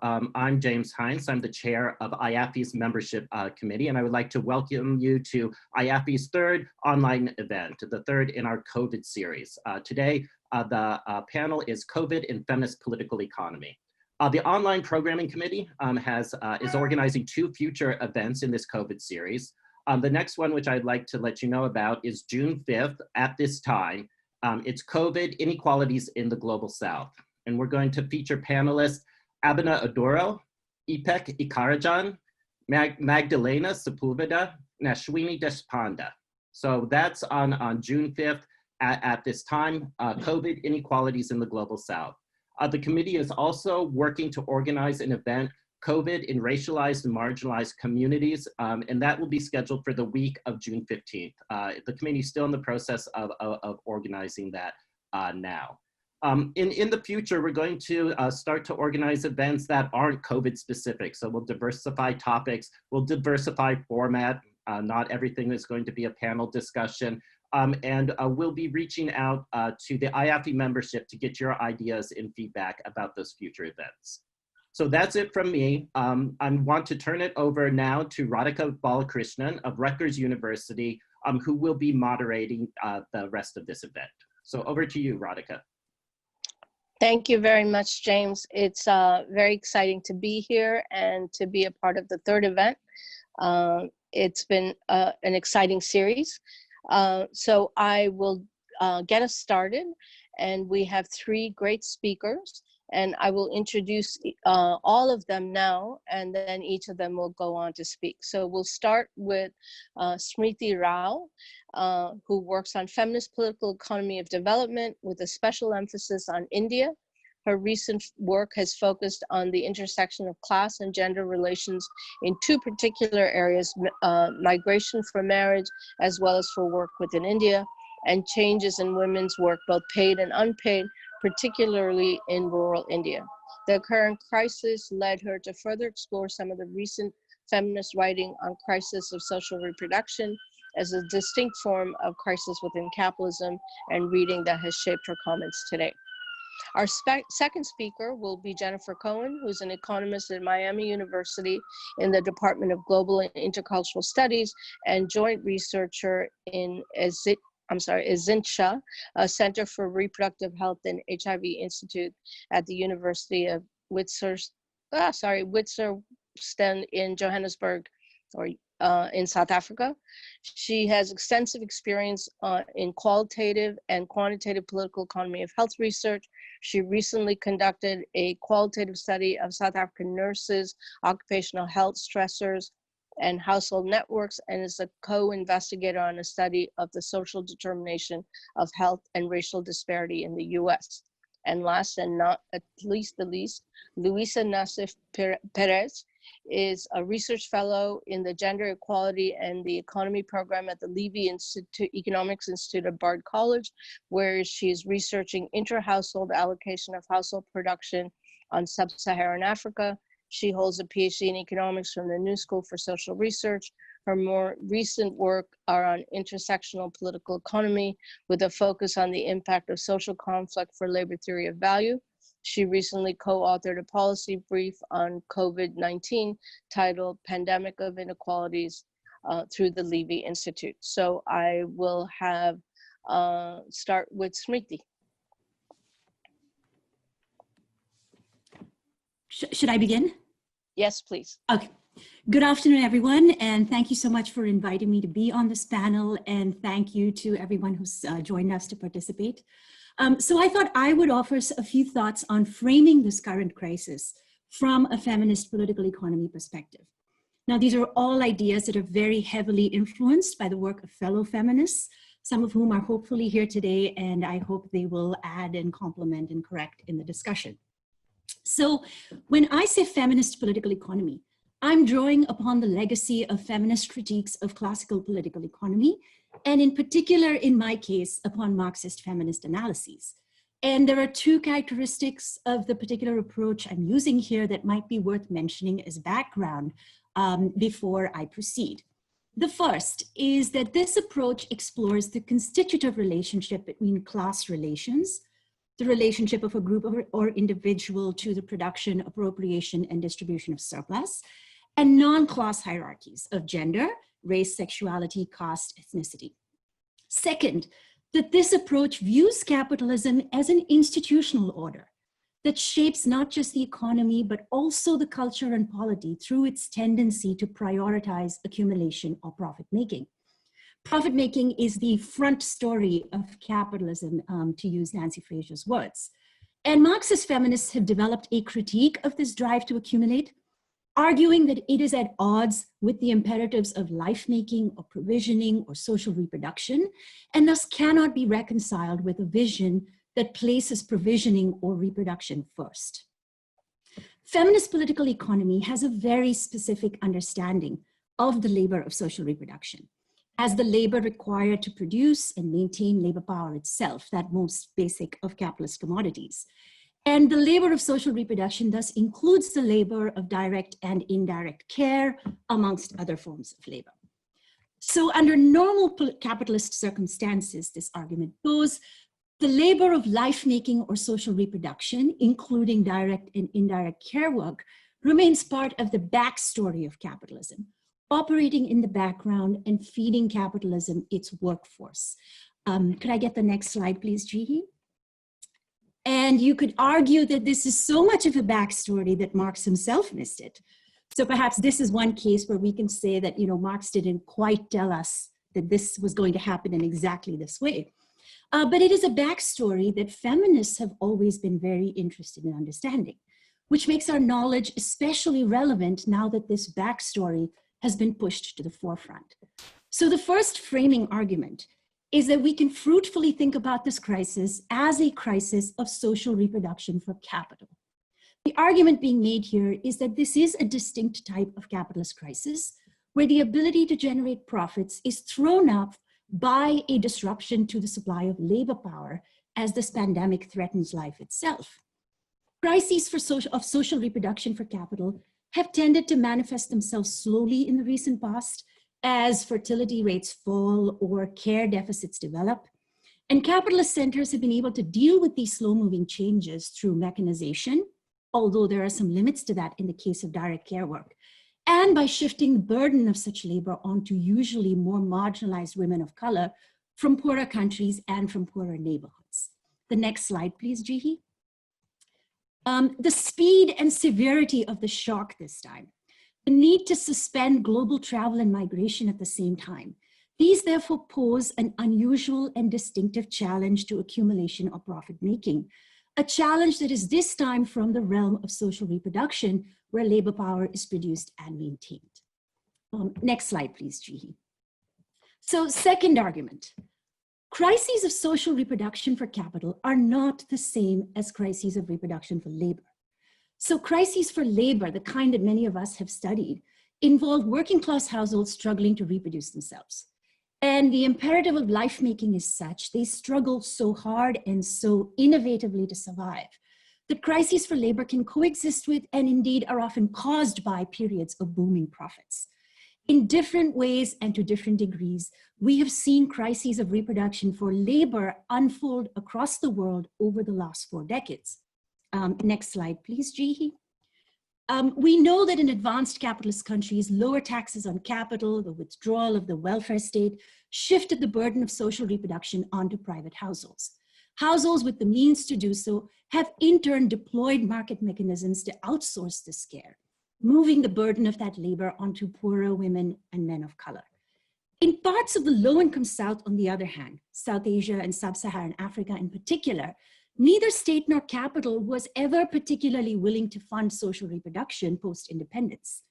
I'm James Hines. I'm the chair of IAFI's membership committee, and I would like to welcome you to IAFI's third online event, the third in our COVID series. Today, the panel is COVID in Feminist Political Economy. The online programming committee is organizing 2 future events in this COVID series. The next one, which I'd like to let you know about, is June 5th at this time. It's COVID Inequalities in the Global South. And we're going to feature panelists Abena Adoro, Ipek Ikarajan, Magdalena Sepulveda, Nashwini Deshpanda. So that's on June 5th at this time, COVID Inequalities in the Global South. The committee is also working to organize an event, COVID in Racialized and Marginalized Communities, and that will be scheduled for the week of June 15th. The committee is still in the process of organizing that now. In the future, we're going to start to organize events that aren't COVID specific. So we'll diversify topics, we'll diversify format. Not everything is going to be a panel discussion. And we'll be reaching out to the IAFI membership to get your ideas and feedback about those future events. So that's it from me. I want to turn it over now to Radhika Balakrishnan of Rutgers University, who will be moderating the rest of this event. So over to you, Radhika. Thank you very much, James. It's very exciting to be here and to be a part of the third event. It's been an exciting series. So I will get us started, and we have 3 great speakers, and I will introduce all of them now, and then each of them will go on to speak. So we'll start with Smriti Rao, who works on feminist political economy of development with a special emphasis on India. Her recent work has focused on the intersection of class and gender relations in 2 particular areas, migration for marriage, as well as for work within India, and changes in women's work, both paid and unpaid, particularly in rural India. The current crisis led her to further explore some of the recent feminist writing on crisis of social reproduction as a distinct form of crisis within capitalism, and reading that has shaped her comments today. Our second speaker will be Jennifer Cohen, who's an economist at Miami University in the Department of Global and Intercultural Studies and joint researcher in Izincha, a Center for Reproductive Health and HIV Institute at the University of Witwatersrand in Johannesburg, or in South Africa. She has extensive experience in qualitative and quantitative political economy of health research. She recently conducted a qualitative study of South African nurses, occupational health stressors, and household networks, and is a co-investigator on a study of the social determination of health and racial disparity in the US. And last and not least, Luiza Nassif Pires is a research fellow in the Gender Equality and the Economy program at the Levy Institute, Economics Institute of Bard College, where she is researching inter-household allocation of household production on sub-Saharan Africa. She holds a PhD in economics from the New School for Social Research. Her more recent work are on intersectional political economy with a focus on the impact of social conflict for labor theory of value. She recently co-authored a policy brief on COVID-19 titled Pandemic of Inequalities through the Levy Institute. So I will have start with Smriti. Should I begin? Yes, please. Okay. Good afternoon, everyone, and thank you so much for inviting me to be on this panel, and thank you to everyone who's joined us to participate. So I thought I would offer a few thoughts on framing this current crisis from a feminist political economy perspective. Now, these are all ideas that are very heavily influenced by the work of fellow feminists, some of whom are hopefully here today, and I hope they will add and complement and correct in the discussion. So when I say feminist political economy, I'm drawing upon the legacy of feminist critiques of classical political economy, and in particular, in my case, upon Marxist feminist analyses. And there are 2 characteristics of the particular approach I'm using here that might be worth mentioning as background before I proceed. The first is that this approach explores the constitutive relationship between class relations the relationship of a group or individual to the production, appropriation, and distribution of surplus, and non-class hierarchies of gender, race, sexuality, caste, ethnicity. Second, that this approach views capitalism as an institutional order that shapes not just the economy, but also the culture and polity through its tendency to prioritize accumulation or profit-making. Profit-making is the front story of capitalism, to use Nancy Fraser's words. And Marxist feminists have developed a critique of this drive to accumulate, arguing that it is at odds with the imperatives of life-making or provisioning or social reproduction, and thus cannot be reconciled with a vision that places provisioning or reproduction first. Feminist political economy has a very specific understanding of the labor of social reproduction as the labor required to produce and maintain labor power itself, that most basic of capitalist commodities. And the labor of social reproduction thus includes the labor of direct and indirect care, amongst other forms of labor. So under normal capitalist circumstances, this argument goes, the labor of life-making or social reproduction, including direct and indirect care work, remains part of the backstory of capitalism, operating in the background and feeding capitalism its workforce. Could I get the next slide, please, Jihi? And you could argue that this is so much of a backstory that Marx himself missed it. So perhaps this is one case where we can say that, Marx didn't quite tell us that this was going to happen in exactly this way. But it is a backstory that feminists have always been very interested in understanding, which makes our knowledge especially relevant now that this backstory has been pushed to the forefront. So the first framing argument is that we can fruitfully think about this crisis as a crisis of social reproduction for capital. The argument being made here is that this is a distinct type of capitalist crisis where the ability to generate profits is thrown up by a disruption to the supply of labor power as this pandemic threatens life itself. Crises of social reproduction for capital have tended to manifest themselves slowly in the recent past as fertility rates fall or care deficits develop. And capitalist centers have been able to deal with these slow-moving changes through mechanization, although there are some limits to that in the case of direct care work, and by shifting the burden of such labor onto usually more marginalized women of color from poorer countries and from poorer neighborhoods. The next slide, please, Jihi. The speed and severity of the shock this time, the need to suspend global travel and migration at the same time. These therefore pose an unusual and distinctive challenge to accumulation or profit making, a challenge that is this time from the realm of social reproduction where labor power is produced and maintained. Next slide, please, Jihi. So second argument, crises of social reproduction for capital are not the same as crises of reproduction for labor. So crises for labor, the kind that many of us have studied, involve working class households struggling to reproduce themselves. And the imperative of life making is such, they struggle so hard and so innovatively to survive, that crises for labor can coexist with and indeed are often caused by periods of booming profits. In different ways and to different degrees, we have seen crises of reproduction for labor unfold across the world over the last 4 decades. Next slide, please, Jihi. We know that in advanced capitalist countries, lower taxes on capital, the withdrawal of the welfare state, shifted the burden of social reproduction onto private households. Households with the means to do so have in turn deployed market mechanisms to outsource this care, moving the burden of that labor onto poorer women and men of color. In parts of the low-income South, on the other hand, South Asia and Sub-Saharan Africa in particular, neither state nor capital was ever particularly willing to fund social reproduction post-independence.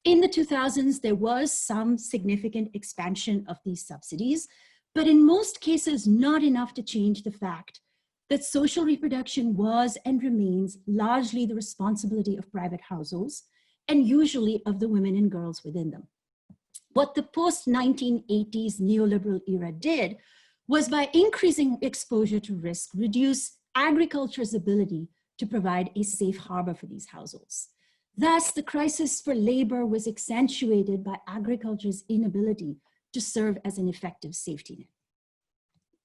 In the 2000s, there was some significant expansion of these subsidies, but in most cases, not enough to change the fact that social reproduction was and remains largely the responsibility of private households, and usually of the women and girls within them. What the post-1980s neoliberal era did was, by increasing exposure to risk, reduce agriculture's ability to provide a safe harbor for these households. Thus, the crisis for labor was accentuated by agriculture's inability to serve as an effective safety net.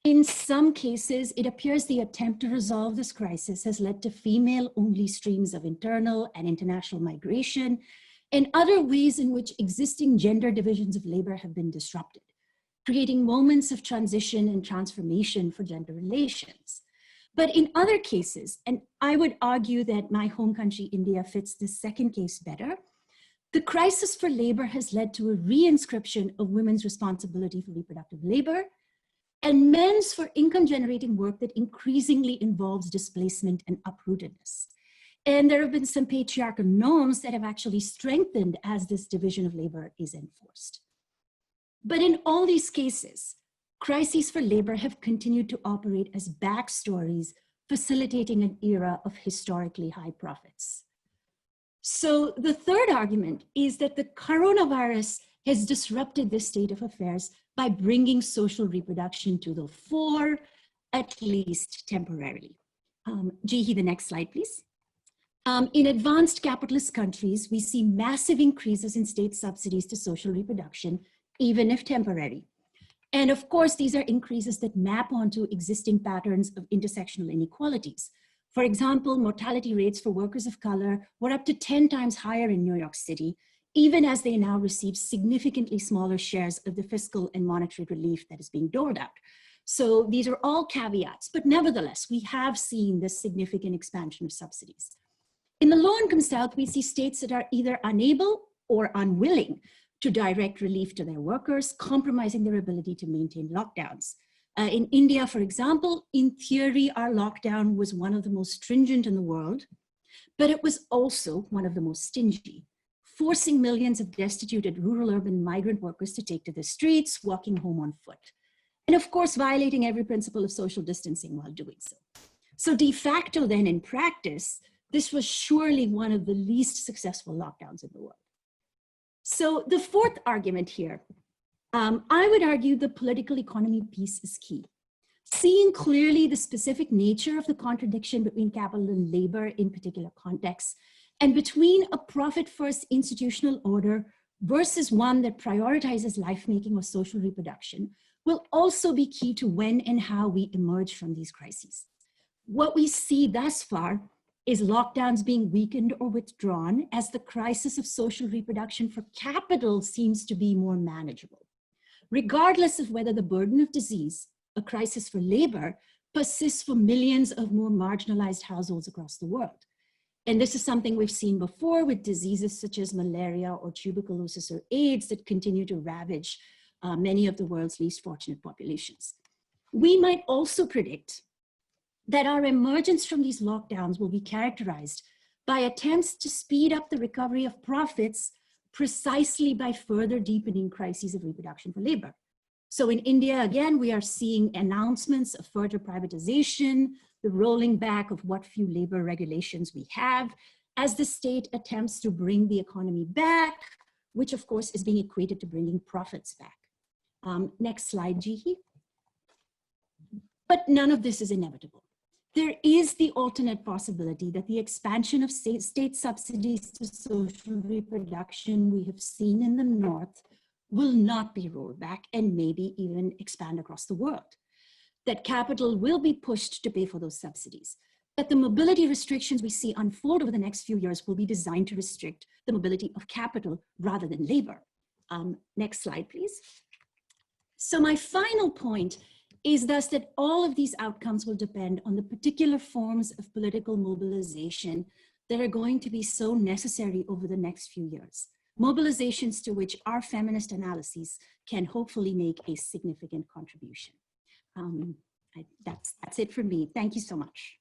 In some cases, it appears the attempt to resolve this crisis has led to female-only streams of internal and international migration and other ways in which existing gender divisions of labor have been disrupted, creating moments of transition and transformation for gender relations. But in other cases, and I would argue that my home country, India, fits this second case better, the crisis for labor has led to a reinscription of women's responsibility for reproductive labor and men's for income-generating work that increasingly involves displacement and uprootedness. And there have been some patriarchal norms that have actually strengthened as this division of labor is enforced. But in all these cases, crises for labor have continued to operate as backstories, facilitating an era of historically high profits. So the third argument is that the coronavirus has disrupted this state of affairs by bringing social reproduction to the fore, at least temporarily. Jihi, the next slide, please. In advanced capitalist countries, we see massive increases in state subsidies to social reproduction, even if temporary. And of course, these are increases that map onto existing patterns of intersectional inequalities. For example, mortality rates for workers of color were up to 10 times higher in New York City, even as they now receive significantly smaller shares of the fiscal and monetary relief that is being doled out. So these are all caveats, but nevertheless, we have seen this significant expansion of subsidies. In the low-income South, we see states that are either unable or unwilling to direct relief to their workers, compromising their ability to maintain lockdowns. In India, for example, in theory, our lockdown was one of the most stringent in the world, but it was also one of the most stingy, forcing millions of destitute rural urban migrant workers to take to the streets, walking home on foot. And of course, violating every principle of social distancing while doing so. So de facto then in practice, this was surely one of the least successful lockdowns in the world. So the fourth argument here, I would argue the political economy piece is key. Seeing clearly the specific nature of the contradiction between capital and labor in particular contexts, and between a profit-first institutional order versus one that prioritizes life-making or social reproduction, will also be key to when and how we emerge from these crises. What we see thus far is lockdowns being weakened or withdrawn as the crisis of social reproduction for capital seems to be more manageable, regardless of whether the burden of disease, a crisis for labor, persists for millions of more marginalized households across the world. And this is something we've seen before with diseases such as malaria or tuberculosis or AIDS that continue to ravage many of the world's least fortunate populations. We might also predict that our emergence from these lockdowns will be characterized by attempts to speed up the recovery of profits precisely by further deepening crises of reproduction for labor. So in India, again, we are seeing announcements of further privatization, the rolling back of what few labor regulations we have, as the state attempts to bring the economy back, which of course is being equated to bringing profits back. Next slide, Jihi. But none of this is inevitable. There is the alternate possibility that the expansion of state subsidies to social reproduction we have seen in the North will not be rolled back and maybe even expand across the world. That capital will be pushed to pay for those subsidies. That the mobility restrictions we see unfold over the next few years will be designed to restrict the mobility of capital rather than labor. Next slide, please. So my final point is thus that all of these outcomes will depend on the particular forms of political mobilization that are going to be so necessary over the next few years. Mobilizations to which our feminist analyses can hopefully make a significant contribution. That's it for me. Thank you so much.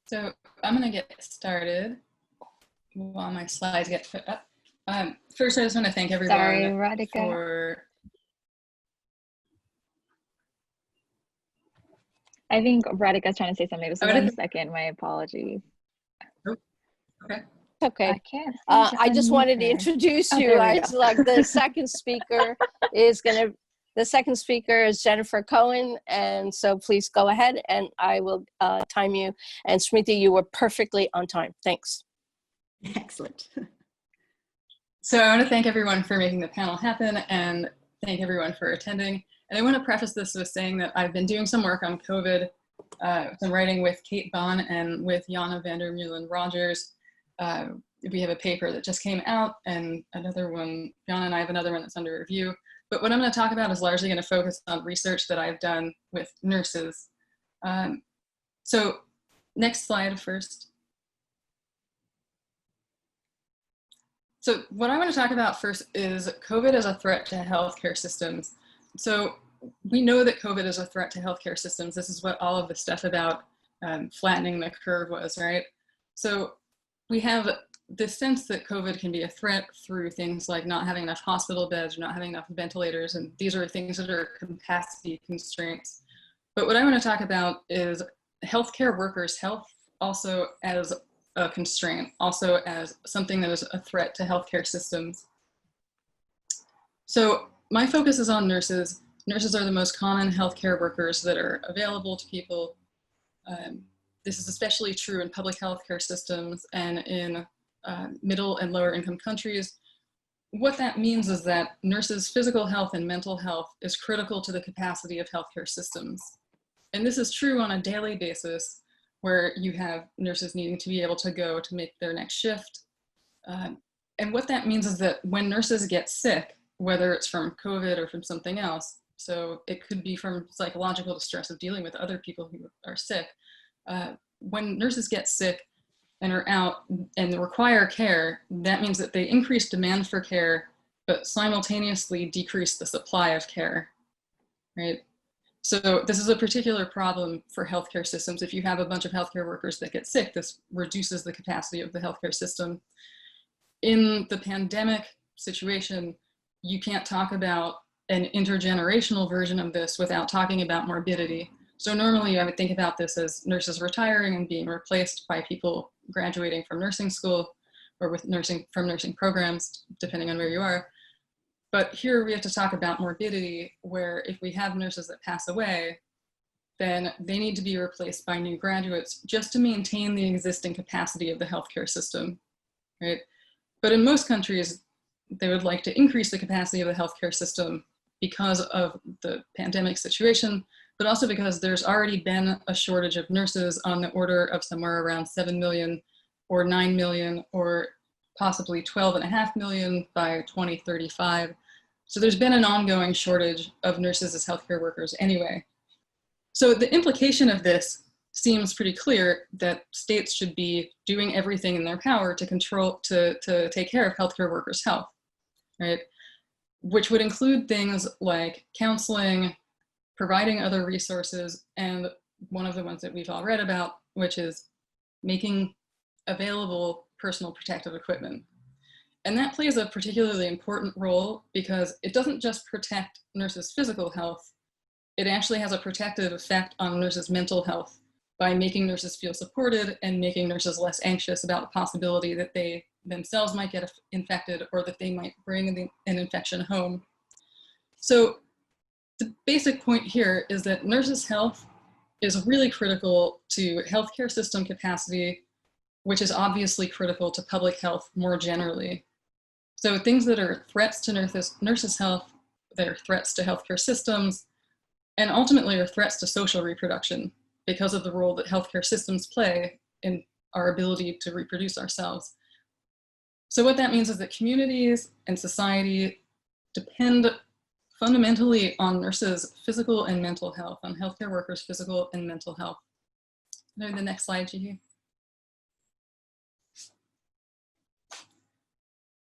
So I'm going to get started while my slides get put up. First, I just want to thank everyone Radhika. for... I think Radhika's trying to say something. Just 1 second, my apologies. Oh, okay. Okay. I can't. I just wanted to introduce you. Like the second speaker is the second speaker is Jennifer Cohen, and so please go ahead and I will time you. And Smriti, you were perfectly on time. Thanks. Excellent. So I want to thank everyone for making the panel happen and thank everyone for attending. And I want to preface this with saying that I've been doing some work on COVID, some writing with Kate Bond and with Jana van der Meulen-Rogers. We have a paper that just came out and another one, Jana and I have another one that's under review. But what I'm going to talk about is largely going to focus on research that I've done with nurses. So next slide first. So what I want to talk about first is COVID as a threat to healthcare systems. So we know that COVID is a threat to healthcare systems. This is what all of the stuff about flattening the curve was, right? So we have this sense that COVID can be a threat through things like not having enough hospital beds or not having enough ventilators. And these are things that are capacity constraints. But what I want to talk about is healthcare workers' health also as a constraint, also as something that is a threat to healthcare systems. So my focus is on nurses. Nurses are the most common healthcare workers that are available to people. This is especially true in public healthcare systems and in middle and lower income countries. What that means is that nurses' physical health and mental health is critical to the capacity of healthcare systems. And this is true on a daily basis, where you have nurses needing to be able to go to make their next shift. And what that means is that when nurses get sick, whether it's from COVID or from something else, so it could be from psychological distress of dealing with other people who are sick, when nurses get sick and are out and require care, that means that they increase demand for care, but simultaneously decrease the supply of care, right? So this is a particular problem for healthcare systems. If you have a bunch of healthcare workers that get sick, this reduces the capacity of the healthcare system. In the pandemic situation, you can't talk about an intergenerational version of this without talking about morbidity. So normally I would think about this as nurses retiring and being replaced by people graduating from nursing school or with nursing programs, depending on where you are. But here we have to talk about morbidity, where if we have nurses that pass away, then they need to be replaced by new graduates just to maintain the existing capacity of the healthcare system, right? But in most countries, they would like to increase the capacity of the healthcare system because of the pandemic situation, but also because there's already been a shortage of nurses on the order of somewhere around 7 million or 9 million or possibly 12.5 million by 2035. So there's been an ongoing shortage of nurses as healthcare workers anyway. So the implication of this seems pretty clear, that states should be doing everything in their power to take care of healthcare workers' health, right? Which would include things like counseling, providing other resources, and one of the ones that we've all read about, which is making available personal protective equipment. And that plays a particularly important role because it doesn't just protect nurses' physical health, it actually has a protective effect on nurses' mental health by making nurses feel supported and making nurses less anxious about the possibility that they themselves might get infected or that they might bring an infection home. So the basic point here is that nurses' health is really critical to healthcare system capacity, which is obviously critical to public health more generally. So things that are threats to nurses' health, they're threats to healthcare systems, and ultimately are threats to social reproduction because of the role that healthcare systems play in our ability to reproduce ourselves. So what that means is that communities and society depend fundamentally on nurses' physical and mental health, on healthcare workers' physical and mental health. Maybe the next slide, Gigi.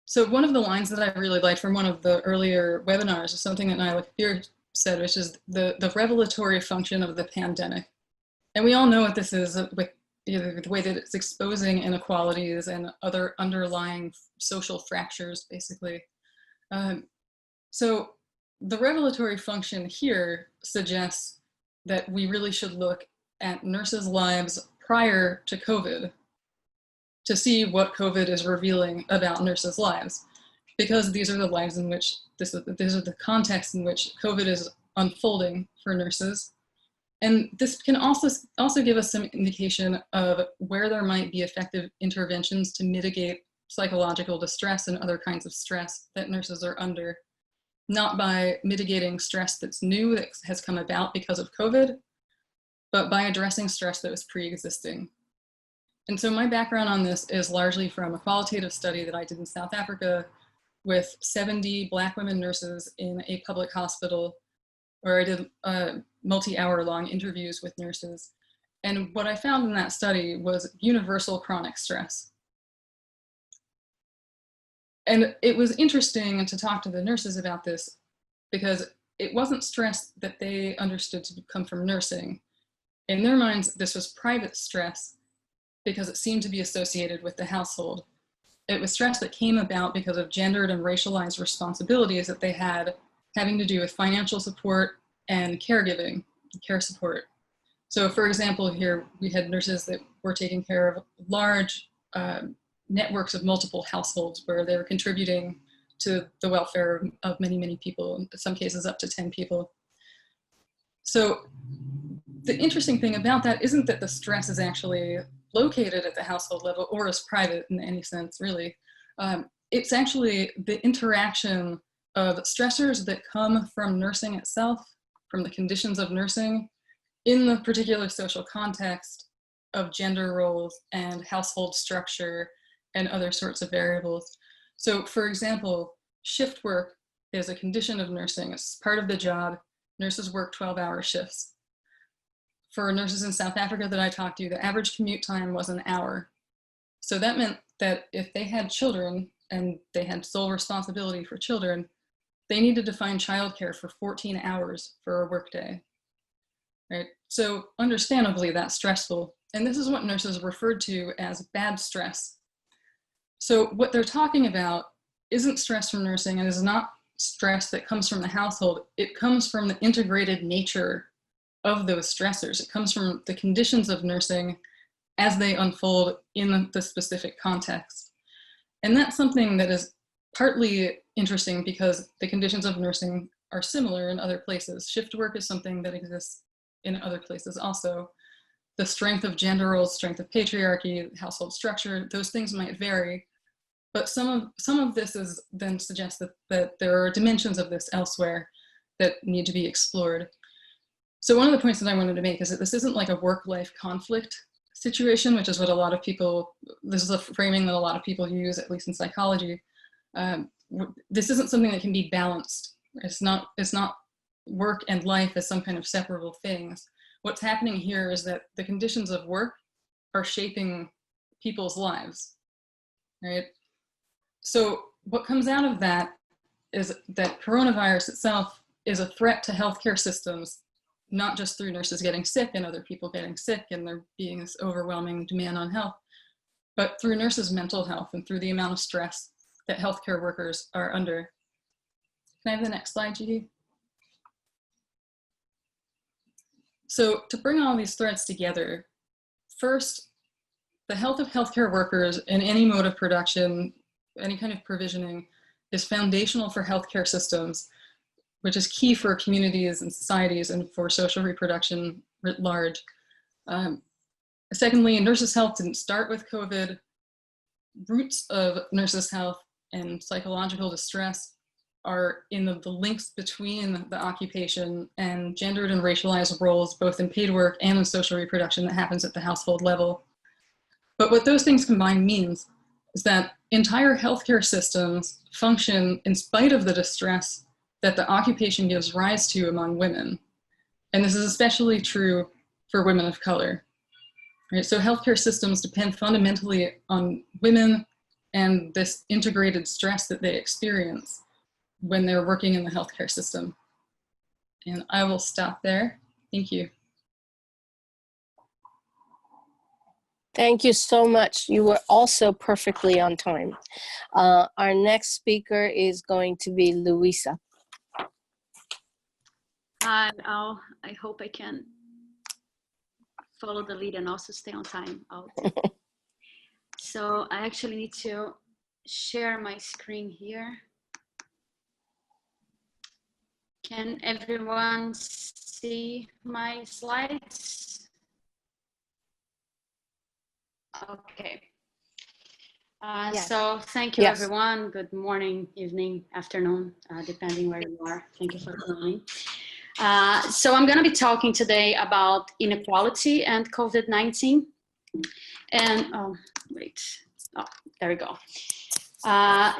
So one of the lines that I really liked from one of the earlier webinars is something that Nyla Kapoor said, which is the revelatory function of the pandemic. And we all know what this is with the way that it's exposing inequalities and other underlying social fractures, basically. So the revelatory function here suggests that we really should look at nurses' lives prior to COVID to see what COVID is revealing about nurses' lives, because these are the lives in which, these are the contexts in which COVID is unfolding for nurses. And this can also give us some indication of where there might be effective interventions to mitigate psychological distress and other kinds of stress that nurses are under, not by mitigating stress that's new that has come about because of COVID, but by addressing stress that was pre-existing. And so my background on this is largely from a qualitative study that I did in South Africa with 70 Black women nurses in a public hospital, where I did multi-hour long interviews with nurses. And what I found in that study was universal chronic stress. And it was interesting to talk to the nurses about this because it wasn't stress that they understood to come from nursing. In their minds, this was private stress because it seemed to be associated with the household. It was stress that came about because of gendered and racialized responsibilities that they had having to do with financial support and caregiving, care support. So for example, here we had nurses that were taking care of large networks of multiple households where they were contributing to the welfare of many, many people, in some cases up to 10 people. So the interesting thing about that isn't that the stress is actually located at the household level or is private in any sense, really. It's actually the interaction of stressors that come from nursing itself, from the conditions of nursing, in the particular social context of gender roles and household structure and other sorts of variables. So for example, shift work is a condition of nursing. It's part of the job. Nurses work 12-hour shifts. For nurses in South Africa that I talked to, the average commute time was an hour. So that meant that if they had children and they had sole responsibility for children, they needed to find childcare for 14 hours for a workday, right? So understandably, that's stressful. And this is what nurses referred to as bad stress. So what they're talking about isn't stress from nursing and is not stress that comes from the household. It comes from the integrated nature of those stressors. It comes from the conditions of nursing as they unfold in the specific context. And that's something that is partly interesting because the conditions of nursing are similar in other places. Shift work is something that exists in other places also. The strength of gender roles, strength of patriarchy, household structure, those things might vary. But some of this is then suggests that there are dimensions of this elsewhere that need to be explored. So one of the points that I wanted to make is that this isn't like a work-life conflict situation, which is what a lot of people, this is a framing that a lot of people use, at least in psychology. This isn't something that can be balanced. It's not work and life as some kind of separable things. What's happening here is that the conditions of work are shaping people's lives, right? So what comes out of that is that coronavirus itself is a threat to healthcare systems, not just through nurses getting sick and other people getting sick and there being this overwhelming demand on health, but through nurses' mental health and through the amount of stress that healthcare workers are under. Can I have the next slide, Judy? So to bring all these threads together, first, the health of healthcare workers in any mode of production, any kind of provisioning, is foundational for healthcare systems, which is key for communities and societies and for social reproduction writ large. Secondly, nurses' health didn't start with COVID. Roots of nurses' health and psychological distress are in the links between the occupation and gendered and racialized roles, both in paid work and in social reproduction that happens at the household level. But what those things combined means is that entire healthcare systems function in spite of the distress that the occupation gives rise to among women. And this is especially true for women of color. Right? So healthcare systems depend fundamentally on women and this integrated stress that they experience when they're working in the healthcare system. And I will stop there. Thank you. Thank you so much. You were also perfectly on time. Our next speaker is going to be Luiza. I hope I can follow the lead and also stay on time. So I actually need to share my screen here. Can everyone see my slides? Okay. Yes. So thank you, Yes. everyone. Good morning, evening, afternoon, depending where you are. Thank you for joining. So I'm going to be talking today about inequality and COVID-19. And there we go.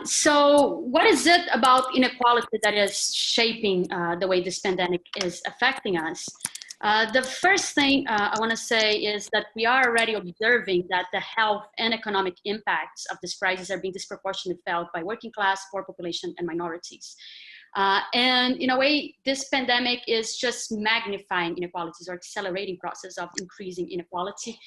So what is it about inequality that is shaping the way this pandemic is affecting us? The first thing I want to say is that we are already observing that the health and economic impacts of this crisis are being disproportionately felt by working class, poor population, and minorities. And in a way, this pandemic is just magnifying inequalities or accelerating process of increasing inequality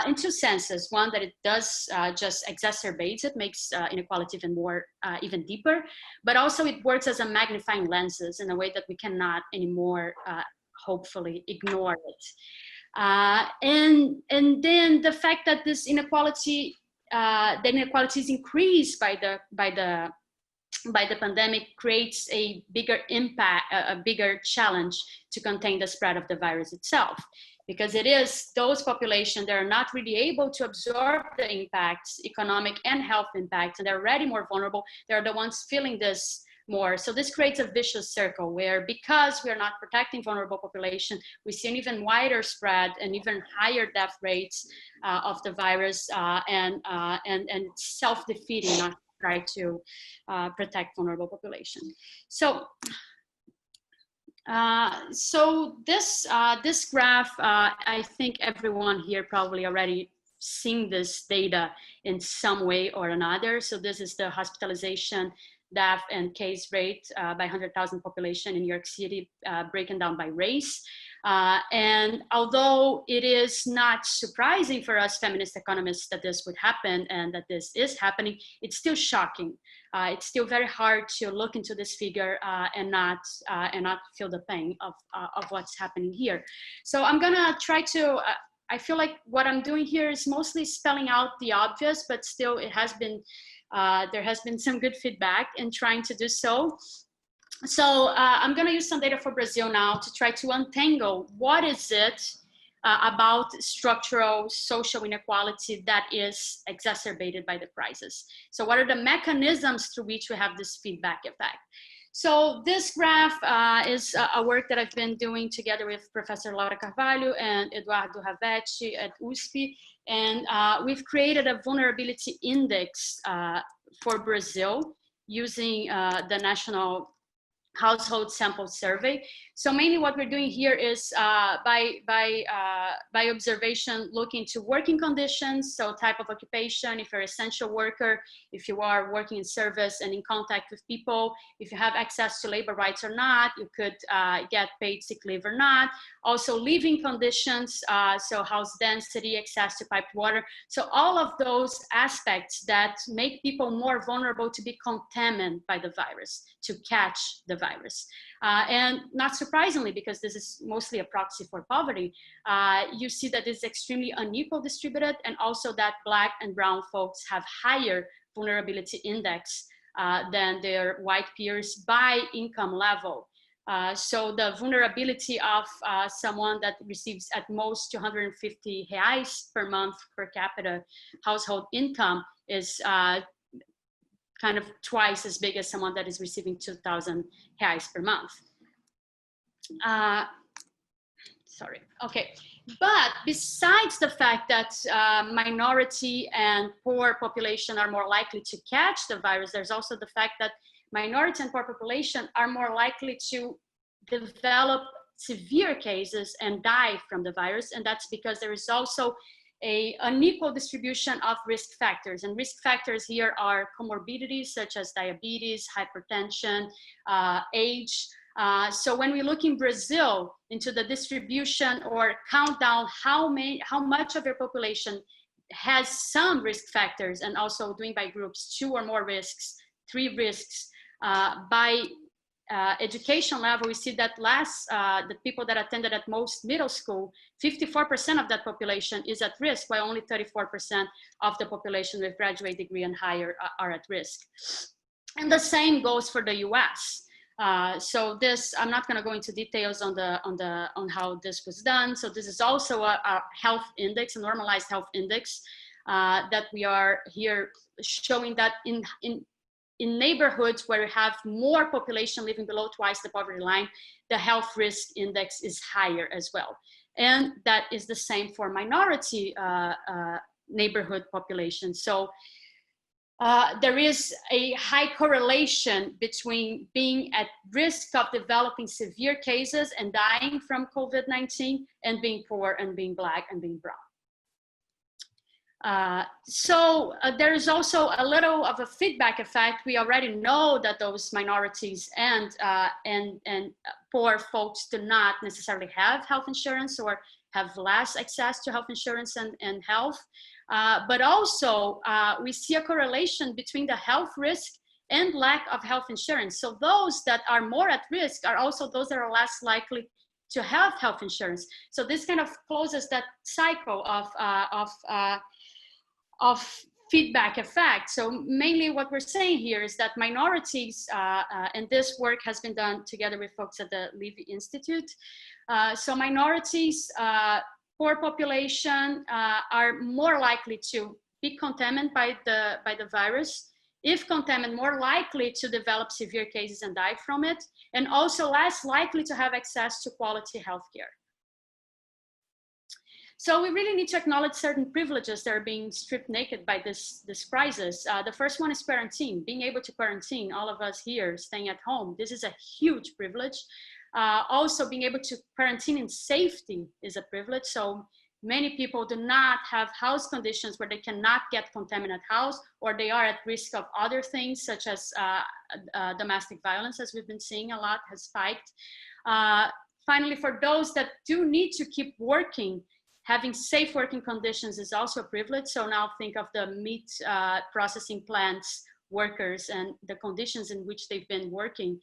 in two senses. One, that it does just exacerbates it, makes inequality even more, even deeper, but also it works as a magnifying lenses in a way that we cannot anymore hopefully ignore it. And then the fact that this inequality, the inequalities increased by the pandemic creates a bigger impact, a bigger challenge to contain the spread of the virus itself, because it is those populations that are not really able to absorb the impacts, economic and health impacts, and they're already more vulnerable. They're the ones feeling this more. So this creates a vicious circle where, because we are not protecting vulnerable population, we see an even wider spread and even higher death rates of the virus, and self-defeating, not try to protect vulnerable population. So this graph, I think everyone here probably already seen this data in some way or another. So this is the hospitalization, death, and case rate by 100,000 population in New York City, broken down by race. And although it is not surprising for us feminist economists that this would happen and that this is happening, it's still shocking. It's still very hard to look into this figure and not feel the pain of what's happening here. So I'm gonna try to, I feel like what I'm doing here is mostly spelling out the obvious, but still it has been, there has been some good feedback in trying to do so. So I'm going to use some data for Brazil now to try to untangle what is it about structural social inequality that is exacerbated by the crisis. So what are the mechanisms through which we have this feedback effect? So this graph is a work that I've been doing together with Professor Laura Carvalho and Eduardo Ravetti at USP. And we've created a vulnerability index for Brazil using the National Household Sample Survey. So mainly what we're doing here is by observation, looking to working conditions, so type of occupation, if you're an essential worker, if you are working in service and in contact with people, if you have access to labor rights or not, you could get paid sick leave or not. Also living conditions, so house density, access to piped water. So all of those aspects that make people more vulnerable to be contaminated by the virus, to catch the virus. And not surprisingly, because this is mostly a proxy for poverty, you see that it's extremely unequal distributed, and also that Black and brown folks have higher vulnerability index than their white peers by income level. So the vulnerability of someone that receives at most 250 reais per month per capita household income is kind of twice as big as someone that is receiving 2,000 reais per month. Sorry, okay. But besides the fact that minority and poor population are more likely to catch the virus, there's also the fact that minority and poor population are more likely to develop severe cases and die from the virus. And that's because there is also an unequal distribution of risk factors. And risk factors here are comorbidities such as diabetes, hypertension, age. So when we look in Brazil into the distribution or count down how much of your population has some risk factors, and also doing by groups 2 or more risks, 3 risks, by education level, we see that the people that attended at most middle school, 54% of that population is at risk, while only 34% of the population with graduate degree and higher are at risk. And the same goes for the US. So this, I'm not going to go into details on how this was done. So this is also a health index, a normalized health index that we are here showing that in neighborhoods where we have more population living below twice the poverty line, the health risk index is higher as well. And that is the same for minority neighborhood population. So there is a high correlation between being at risk of developing severe cases and dying from COVID-19 and being poor and being Black and being brown. So there is also a little of a feedback effect. We already know that those minorities and poor folks do not necessarily have health insurance or have less access to health insurance and health. But also we see a correlation between the health risk and lack of health insurance. So those that are more at risk are also those that are less likely to have health insurance. So this kind of closes that cycle of feedback effect. So mainly what we're saying here is that minorities, and this work has been done together with folks at the Levy Institute. So minorities, poor population are more likely to be contaminated by the virus. If contaminated, more likely to develop severe cases and die from it, and also less likely to have access to quality healthcare. So we really need to acknowledge certain privileges that are being stripped naked by this crisis. The first one is quarantine, being able to quarantine, all of us here staying at home. This is a huge privilege. Also being able to quarantine in safety is a privilege. So many people do not have house conditions where they cannot get contaminated house, or they are at risk of other things such as domestic violence, as we've been seeing a lot, has spiked. Finally, for those that do need to keep working, having safe working conditions is also a privilege. So now think of the meat processing plants workers and the conditions in which they've been working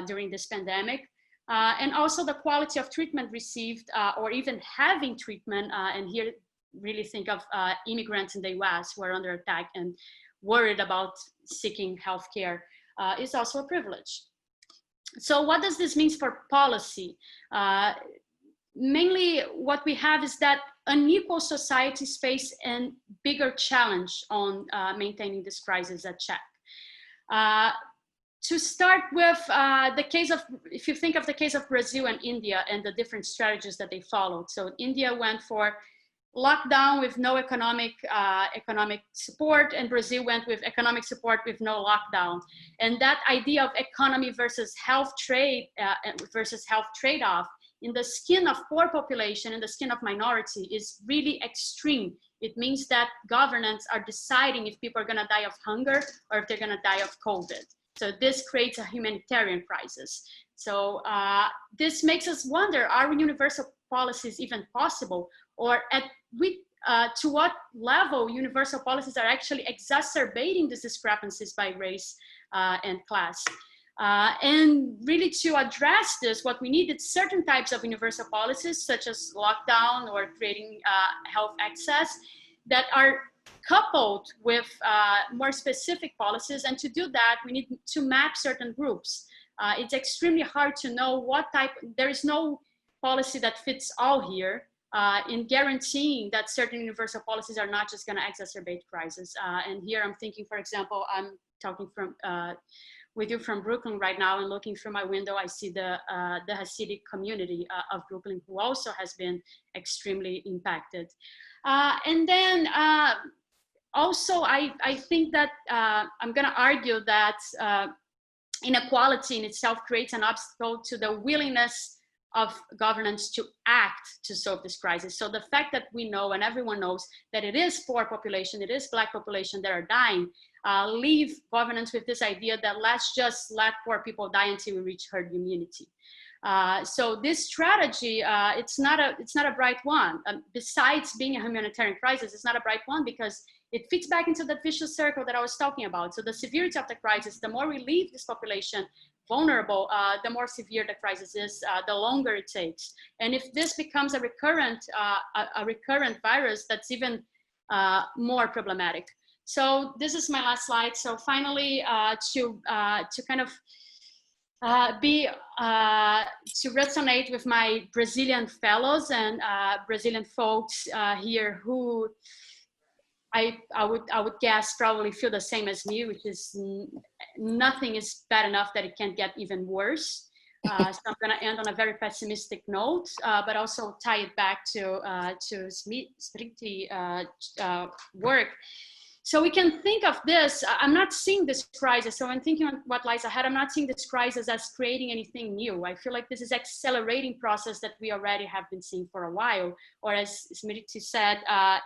during this pandemic. And also the quality of treatment received or even having treatment. And here really think of immigrants in the US who are under attack and worried about seeking healthcare is also a privilege. So what does this mean for policy? Mainly what we have is that unequal societies face a bigger challenge on maintaining this crisis at check. To start with the case of, if you think of the case of Brazil and India and the different strategies that they followed. So India went for lockdown with no economic support, and Brazil went with economic support with no lockdown. And that idea of economy versus health trade versus health trade-off in the skin of poor population, in the skin of minority, is really extreme. It means that governments are deciding if people are gonna die of hunger or if they're gonna die of COVID. So this creates a humanitarian crisis. So this makes us wonder, are universal policies even possible? Or to what level universal policies are actually exacerbating these discrepancies by race and class? And really to address this, what we need is certain types of universal policies, such as lockdown or creating health access, that are coupled with more specific policies. And to do that, we need to map certain groups. It's extremely hard to know what type, there is no policy that fits all here in guaranteeing that certain universal policies are not just gonna exacerbate crisis. And here I'm thinking, for example, I'm talking with you from Brooklyn right now, and looking through my window, I see the Hasidic community of Brooklyn, who also has been extremely impacted. And then also, I think that I'm gonna argue that inequality in itself creates an obstacle to the willingness of governance to act to solve this crisis. So the fact that we know, and everyone knows, that it is poor population, it is Black population that are dying, leave governance with this idea that let's just let poor people die until we reach herd immunity. So this strategy, it's not a bright one. Besides being a humanitarian crisis, it's not a bright one because it fits back into the vicious circle that I was talking about. So the severity of the crisis, the more we leave this population vulnerable, the more severe the crisis is, the longer it takes. And if this becomes a recurrent virus, that's even more problematic. So this is my last slide. So finally, to kind of to resonate with my Brazilian fellows and Brazilian folks here who I would guess probably feel the same as me, which is nothing is bad enough that it can't get even worse. So I'm going to end on a very pessimistic note, but also tie it back to Smriti work. So we can think of this. I'm not seeing this crisis. So I'm thinking on what Liza had. I'm not seeing this crisis as creating anything new. I feel like this is accelerating process that we already have been seeing for a while. Or as Smriti said,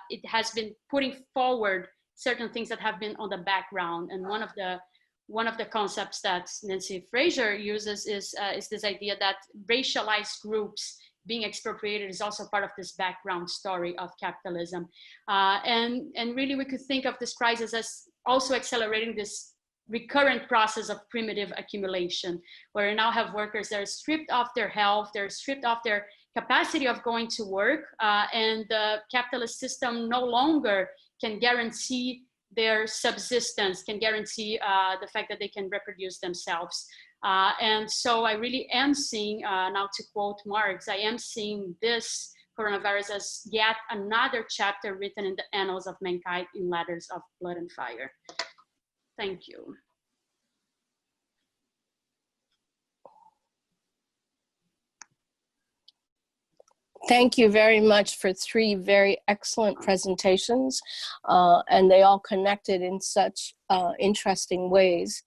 it has been putting forward certain things that have been on the background. And one of the concepts that Nancy Fraser uses is this idea that racialized groups being expropriated is also part of this background story of capitalism. And really we could think of this crisis as also accelerating this recurrent process of primitive accumulation, where we now have workers that are stripped of their health, they're stripped of their capacity of going to work, and the capitalist system no longer can guarantee their subsistence, can guarantee the fact that they can reproduce themselves. And so I really am seeing, now to quote Marx, I am seeing this coronavirus as yet another chapter written in the annals of mankind in letters of blood and fire. Thank you. Thank you very much for 3 very excellent presentations, and they all connected in such interesting ways.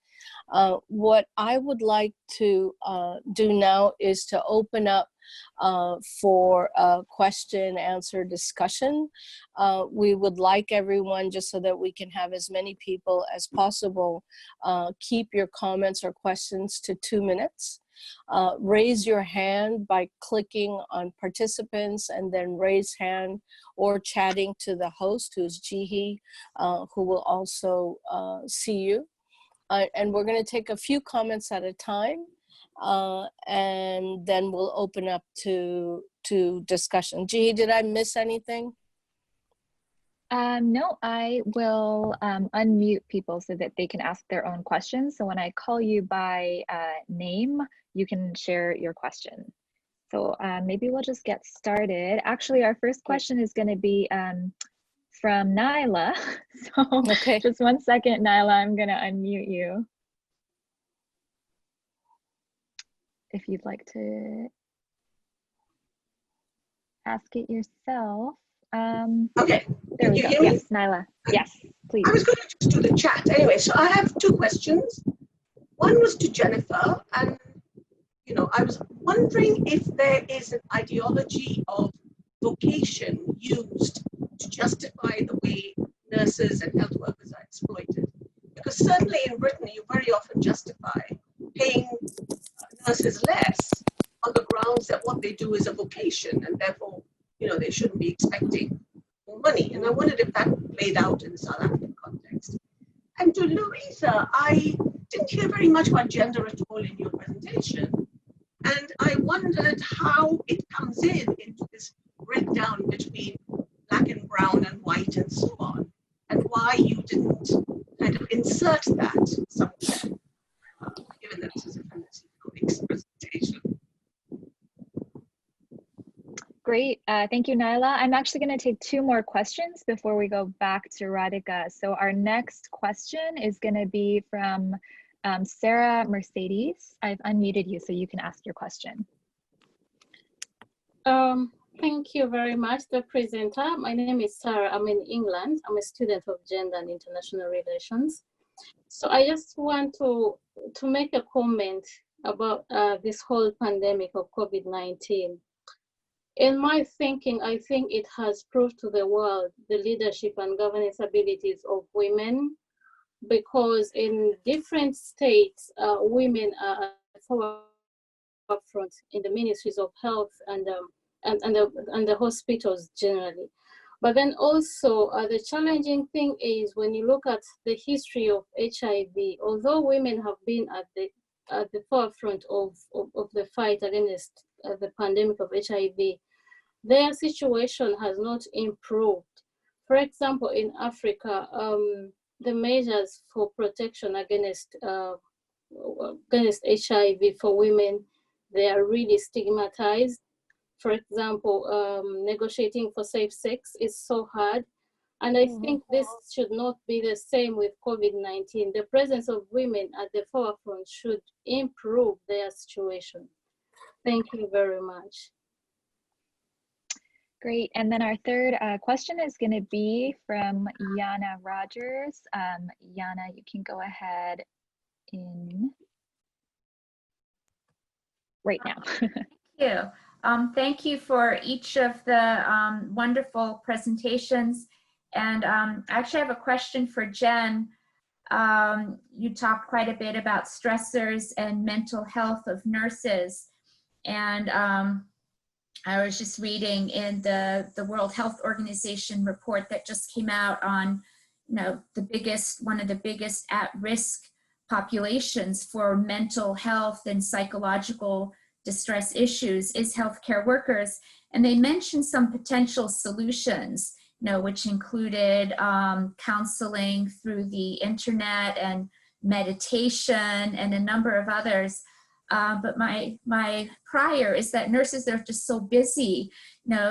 What I would like to do now is to open up for a question answer discussion. We would like everyone, just so that we can have as many people as possible, keep your comments or questions to 2 minutes. Raise your hand by clicking on participants and then raise hand, or chatting to the host, who's Jihi, who will also see you. And we're going to take a few comments at a time, and then we'll open up to discussion. Jihi, did I miss anything? No, I will unmute people so that they can ask their own questions. So when I call you by name, you can share your question. So maybe we'll just get started. Actually, our first question is going to be from Nyla. So Okay. just 1 second, Nyla, I'm going to unmute you. If you'd like to ask it yourself. Okay. There we you go. hear me? Yes, Nyla. Yes, please. I was going to just do the chat. Anyway, so I have 2 questions. One was to Jennifer, and I was wondering if there is an ideology of vocation used to justify the way nurses and health workers are exploited. Because certainly in Britain, you very often justify paying nurses less on the grounds that what they do is a vocation, and therefore, they shouldn't be expecting more money. And I wondered if that played out in the South African context. And to Luiza, I didn't hear very much about gender at all in your presentation. And I wondered how it comes into this breakdown between black and brown and white and so on, and why you didn't kind of insert that somewhere, given that this is a feminist economics presentation. Great, thank you, Nyla. I'm actually going to take 2 more questions before we go back to Radhika. So our next question is going to be from Sarah Mercedes. I've unmuted you so you can ask your question. Thank you very much, the presenter. My name is Sarah. I'm in England. I'm a student of gender and international relations. So I just want to make a comment about this whole pandemic of COVID-19. In my thinking, I think it has proved to the world the leadership and governance abilities of women, because in different states, women are at the forefront in the ministries of health and the hospitals generally. But then also the challenging thing is when you look at the history of HIV, although women have been at the forefront of the fight against the pandemic of HIV, their situation has not improved. For example, in Africa, the measures for protection against HIV for women, they are really stigmatized. For example, negotiating for safe sex is so hard. And I think this should not be the same with COVID-19. The presence of women at the forefront should improve their situation. Thank you very much. Great. And then our third question is going to be from Yana Rogers. Yana, you can go ahead in right now. Thank you. Thank you for each of the wonderful presentations. And I actually have a question for Jen. You talked quite a bit about stressors and mental health of nurses. And I was just reading in the World Health Organization report that just came out on, one of the biggest at-risk populations for mental health and psychological distress issues is healthcare workers. And they mentioned some potential solutions, which included counseling through the internet and meditation and a number of others. But my prior is that nurses are just so busy.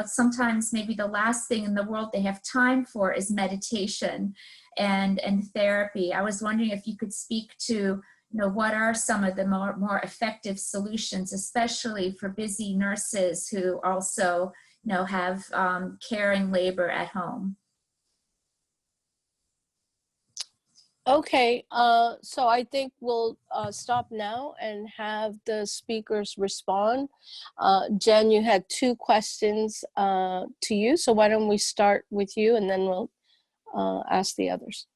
Sometimes maybe the last thing in the world they have time for is meditation and therapy. I was wondering if you could speak to, what are some of the more effective solutions, especially for busy nurses who also, have caring labor at home. Okay, so I think we'll stop now and have the speakers respond. Jen, you had 2 questions to you, so why don't we start with you and then we'll ask the others.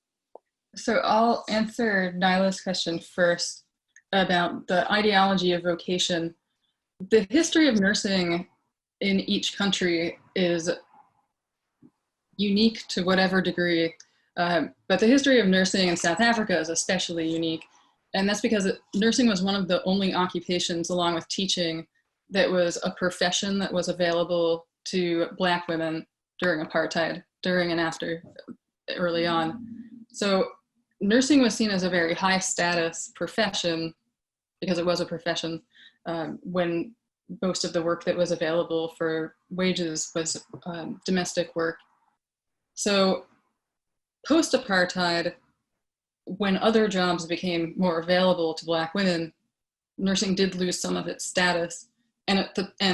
So I'll answer Nyla's question first about the ideology of vocation. The history of nursing in each country is unique to whatever degree, but the history of nursing in South Africa is especially unique. And that's because nursing was one of the only occupations, along with teaching, that was a profession that was available to Black women during apartheid, during and after, early on. So nursing was seen as a very high status profession because it was a profession when most of the work that was available for wages was domestic work. So post-apartheid, when other jobs became more available to Black women, nursing did lose some of its status. And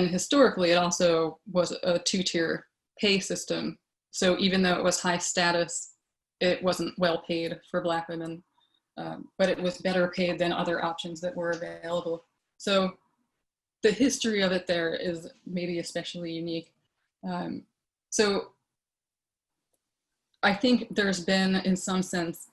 historically, it also was a 2-tier pay system. So even though it was high status, it wasn't well paid for Black women, but it was better paid than other options that were available. So the history of it there is maybe especially unique. So I think there's been, in some sense,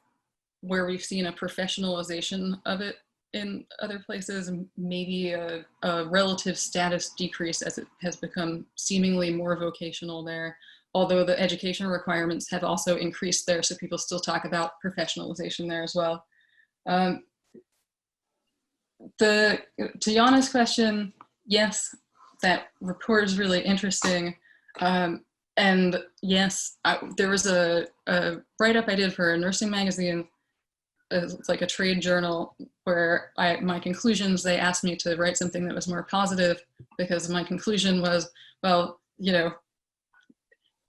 where we've seen a professionalization of it in other places, and maybe a relative status decrease as it has become seemingly more vocational there. Although the education requirements have also increased there, so people still talk about professionalization there as well. To Jana's question, yes, that report is really interesting. And yes, there was a write-up I did for a nursing magazine. It's like a trade journal where my conclusions, they asked me to write something that was more positive, because my conclusion was, well,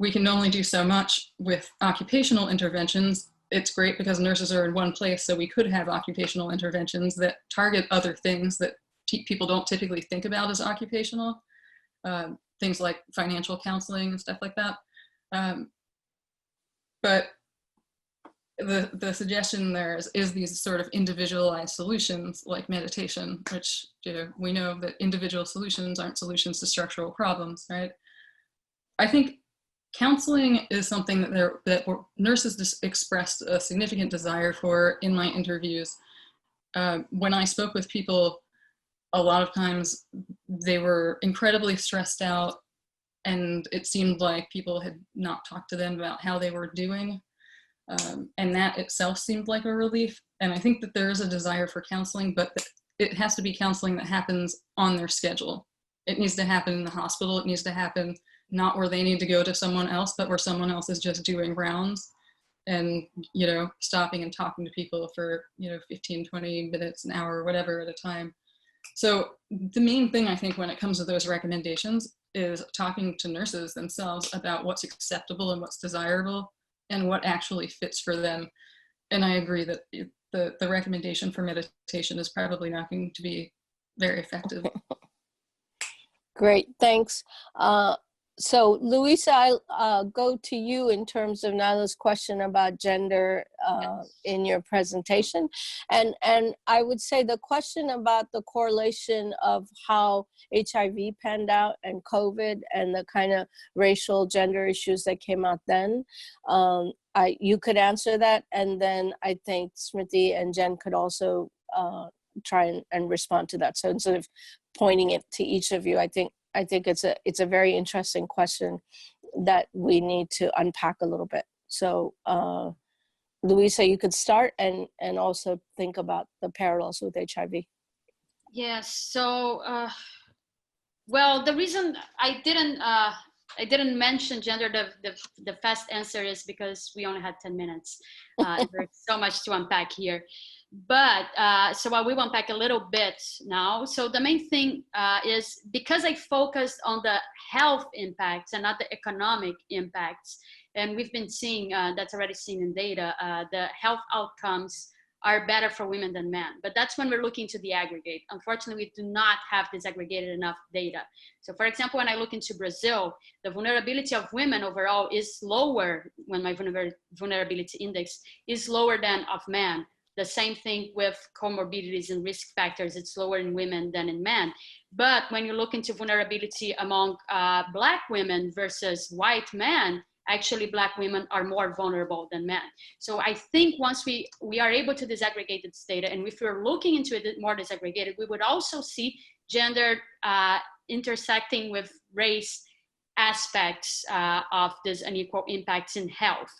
we can only do so much with occupational interventions. It's great because nurses are in one place, so we could have occupational interventions that target other things that people don't typically think about as occupational, things like financial counseling and stuff like that. But the suggestion there is these sort of individualized solutions like meditation, which we know that individual solutions aren't solutions to structural problems, right? I think counseling is something that nurses just expressed a significant desire for in my interviews. When I spoke with people, a lot of times they were incredibly stressed out, and it seemed like people had not talked to them about how they were doing. And that itself seemed like a relief. And I think that there is a desire for counseling, but it has to be counseling that happens on their schedule. It needs to happen in the hospital. It needs to happen not where they need to go to someone else, but where someone else is just doing rounds and, stopping and talking to people for, 15, 20 minutes, an hour, whatever at a time. So the main thing I think when it comes to those recommendations is talking to nurses themselves about what's acceptable and what's desirable, and what actually fits for them. And I agree that the recommendation for meditation is probably not going to be very effective. Great, thanks. So Luiza, I'll go to you in terms of Nyla's question about gender in your presentation. And I would say the question about the correlation of how HIV panned out and COVID and the kind of racial gender issues that came out then, you could answer that. And then I think Smriti and Jen could also try and respond to that. So instead of pointing it to each of you, I think it's a very interesting question that we need to unpack a little bit. So Luiza, you could start and also think about the parallels with HIV. Yes. So, well, the reason I didn't mention gender, the fast answer is because we only had 10 minutes. There's so much to unpack here. But so I will unpack a little bit now. So the main thing is because I focused on the health impacts and not the economic impacts, and we've been seeing, that's already seen in data, the health outcomes are better for women than men. But that's when we're looking to the aggregate. Unfortunately, we do not have disaggregated enough data. So for example, when I look into Brazil, the vulnerability of women overall is lower when my vulnerability index is lower than of men. The same thing with comorbidities and risk factors. It's lower in women than in men. But when you look into vulnerability among Black women versus white men, actually Black women are more vulnerable than men. So I think once we are able to disaggregate this data, and if we're looking into it more disaggregated, we would also see gender intersecting with race aspects of these unequal impacts in health.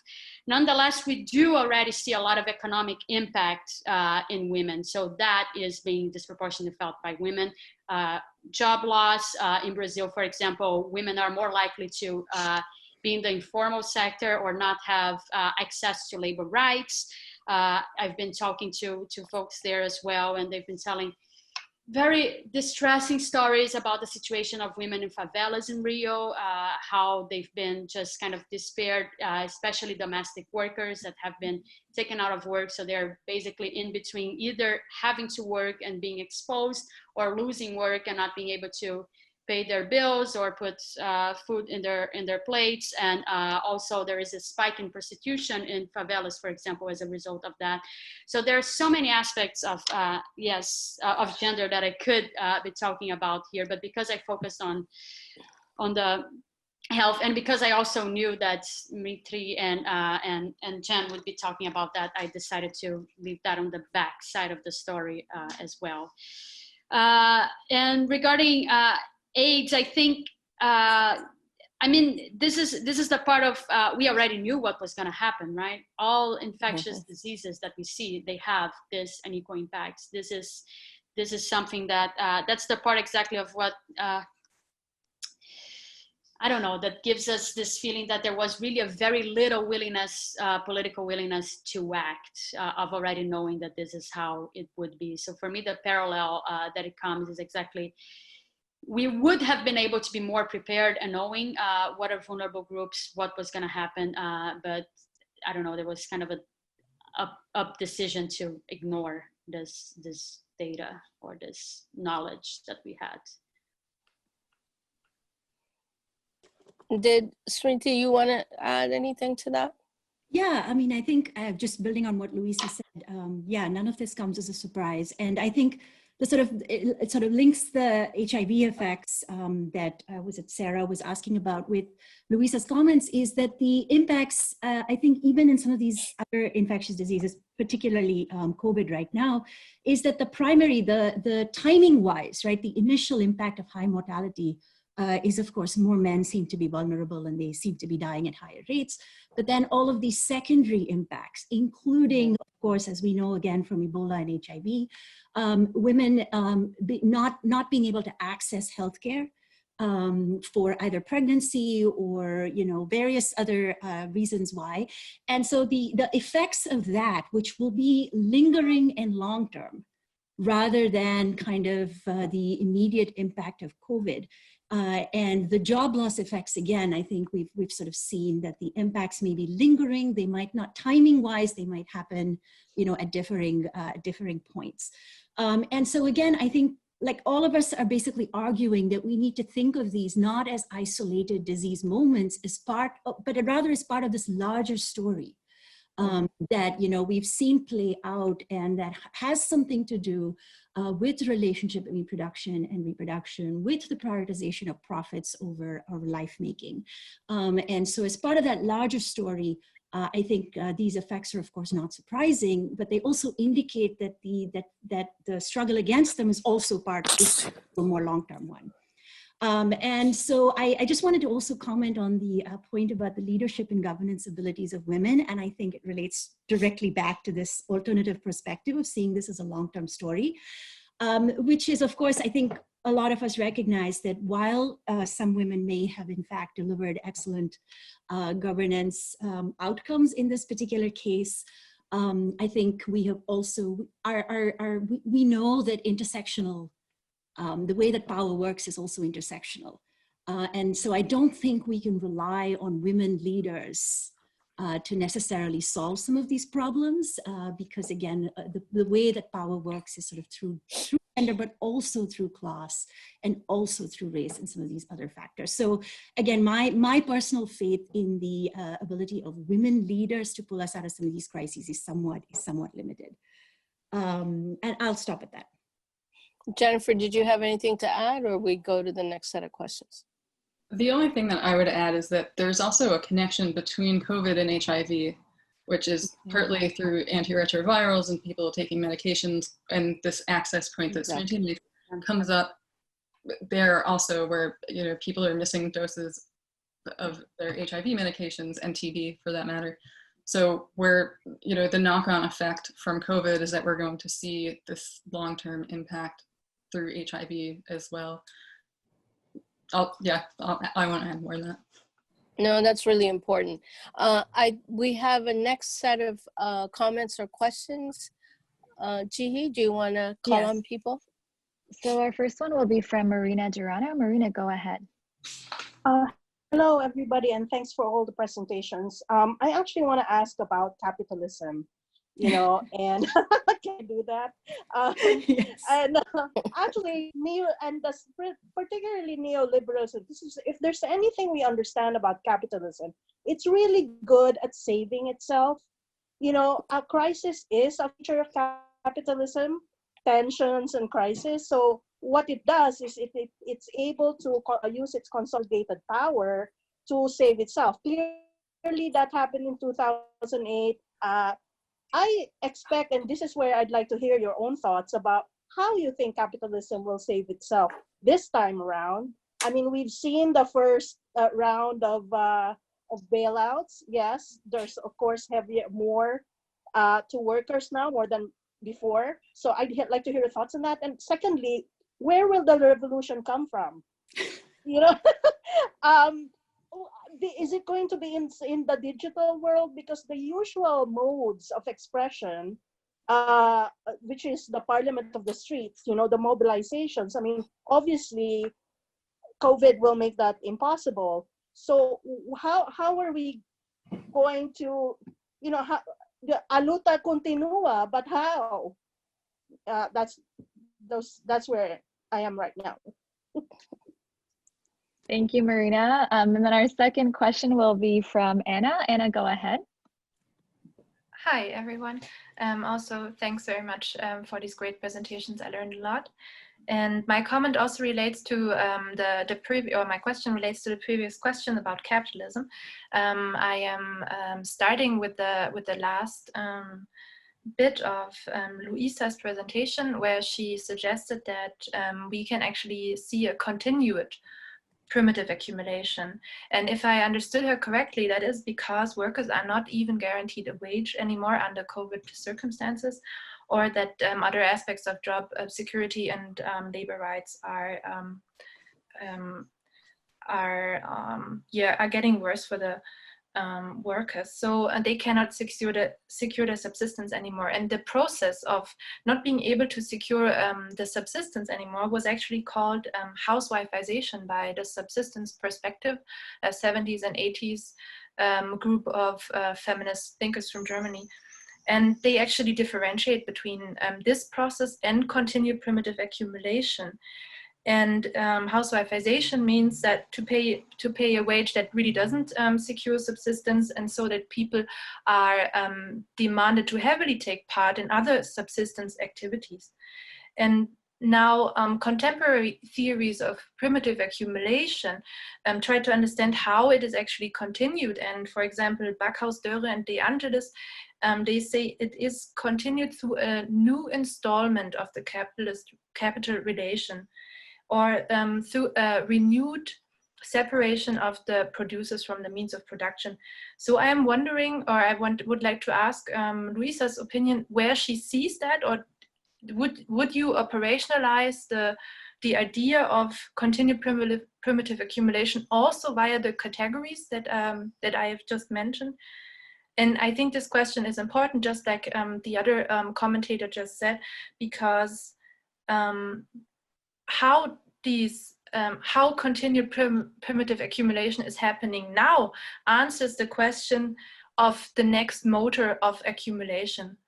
Nonetheless, we do already see a lot of economic impact in women. So that is being disproportionately felt by women. Job loss in Brazil, for example, women are more likely to be in the informal sector or not have access to labor rights. I've been talking to folks there as well, and they've been telling very distressing stories about the situation of women in favelas in Rio, how they've been just kind of despaired, especially domestic workers that have been taken out of work. So they're basically in between either having to work and being exposed or losing work and not being able to pay their bills or put food in their plates. And also there is a spike in prostitution in favelas, for example, as a result of that. So there are so many aspects of, of gender that I could be talking about here, but because I focused on the health, and because I also knew that Smriti and Jen would be talking about that, I decided to leave that on the back side of the story as well. And regarding AIDS, I think, I mean, this is the part of, we already knew what was gonna happen, right? All infectious diseases that we see, they have this unequal impacts. This is something that, that's the part exactly of what, I don't know, that gives us this feeling that there was really a very little willingness, political willingness to act, of already knowing that this is how it would be. So for me, the parallel that it comes is exactly, we would have been able to be more prepared and knowing what are vulnerable groups, what was going to happen. But I don't know, there was kind of a decision to ignore this data or this knowledge that we had. Did Smriti, you want to add anything to that? Yeah, I mean, I think just building on what Luiza said, yeah, none of this comes as a surprise. And I think it sort of links the HIV effects that was it Sarah was asking about with Luiza's comments, is that the impacts, I think even in some of these other infectious diseases, particularly COVID right now, is that the primary, the timing wise, right, the initial impact of high mortality is of course more men seem to be vulnerable and they seem to be dying at higher rates. But then all of these secondary impacts, including, of course, as we know again from Ebola and HIV, women not being able to access healthcare for either pregnancy or various other reasons why. And so the effects of that, which will be lingering and long-term, rather than kind of the immediate impact of COVID, And the job loss effects, again, I think we've sort of seen that the impacts may be lingering. They might not, timing wise, they might happen, at differing points. And so again, I think like all of us are basically arguing that we need to think of these not as isolated disease moments as part of, but rather as part of this larger story that we've seen play out, and that has something to do with the relationship between production and reproduction, with the prioritization of profits over life making. And so as part of that larger story, I think these effects are, of course, not surprising, but they also indicate that the struggle against them is also part of a more long-term one. And so I just wanted to also comment on the point about the leadership and governance abilities of women. And I think it relates directly back to this alternative perspective of seeing this as a long-term story, which is, of course, I think a lot of us recognize that while some women may have in fact delivered excellent governance outcomes in this particular case, I think we have also, we know that intersectional, the way that power works is also intersectional. And so I don't think we can rely on women leaders to necessarily solve some of these problems, because again, the way that power works is sort of through gender, but also through class and also through race and some of these other factors. So again, my personal faith in the ability of women leaders to pull us out of some of these crises is somewhat limited. And I'll stop at that. Jennifer, did you have anything to add, or we go to the next set of questions? The only thing that I would add is that there's also a connection between COVID and HIV, which is partly through antiretrovirals and people taking medications, and this access point that Smriti comes up there also, where people are missing doses of their HIV medications and TB for that matter. So where the knock-on effect from COVID is that we're going to see this long-term impact through HIV as well. I won't add more than that. No, that's really important. We have a next set of comments or questions. Jihi, do you want to call on people? So our first one will be from Marina Durano. Marina, go ahead. Hello, everybody, and thanks for all the presentations. I actually want to ask about capitalism, and can I do that? Yes. And actually, particularly neoliberalism, if there's anything we understand about capitalism, it's really good at saving itself. A crisis is a feature of capitalism, tensions and crisis. So what it does is it's able to use its consolidated power to save itself. Clearly, that happened in 2008. I expect, and this is where I'd like to hear your own thoughts about how you think capitalism will save itself this time around. I mean, we've seen the first round of bailouts. Yes, there's of course more to workers now, more than before. So I'd like to hear your thoughts on that. And secondly, where will the revolution come from? Is it going to be in the digital world? Because the usual modes of expression, which is the parliament of the streets, the mobilizations, I mean, obviously, COVID will make that impossible. So how are we going to, a luta continua, but how? That's where I am right now. Thank you, Marina. And then our second question will be from Anna. Anna, go ahead. Hi, everyone. Also, thanks very much for these great presentations. I learned a lot. And my comment also relates to my question relates to the previous question about capitalism. I am starting with the last bit of Luiza's presentation, where she suggested that we can actually see a continued primitive accumulation. And if I understood her correctly, that is because workers are not even guaranteed a wage anymore under COVID circumstances, or that other aspects of job security and labor rights are getting worse for the workers. So they cannot secure their subsistence anymore. And the process of not being able to secure the subsistence anymore was actually called housewifization by the Subsistence Perspective, a 70s and 80s group of feminist thinkers from Germany. And they actually differentiate between this process and continued primitive accumulation. And housewifization means that to pay a wage that really doesn't secure subsistence, and so that people are demanded to heavily take part in other subsistence activities. And now contemporary theories of primitive accumulation try to understand how it is actually continued. And for example, Backhaus, Dörre, and De Angelis, they say it is continued through a new installment of the capital relation, or through a renewed separation of the producers from the means of production. So I am wondering, or I would like to ask Luiza's opinion, where she sees that, or would you operationalize the idea of continued primitive accumulation also via the categories that I have just mentioned? And I think this question is important, just like the other commentator just said, because how continued primitive accumulation is happening now answers the question of the next motor of accumulation.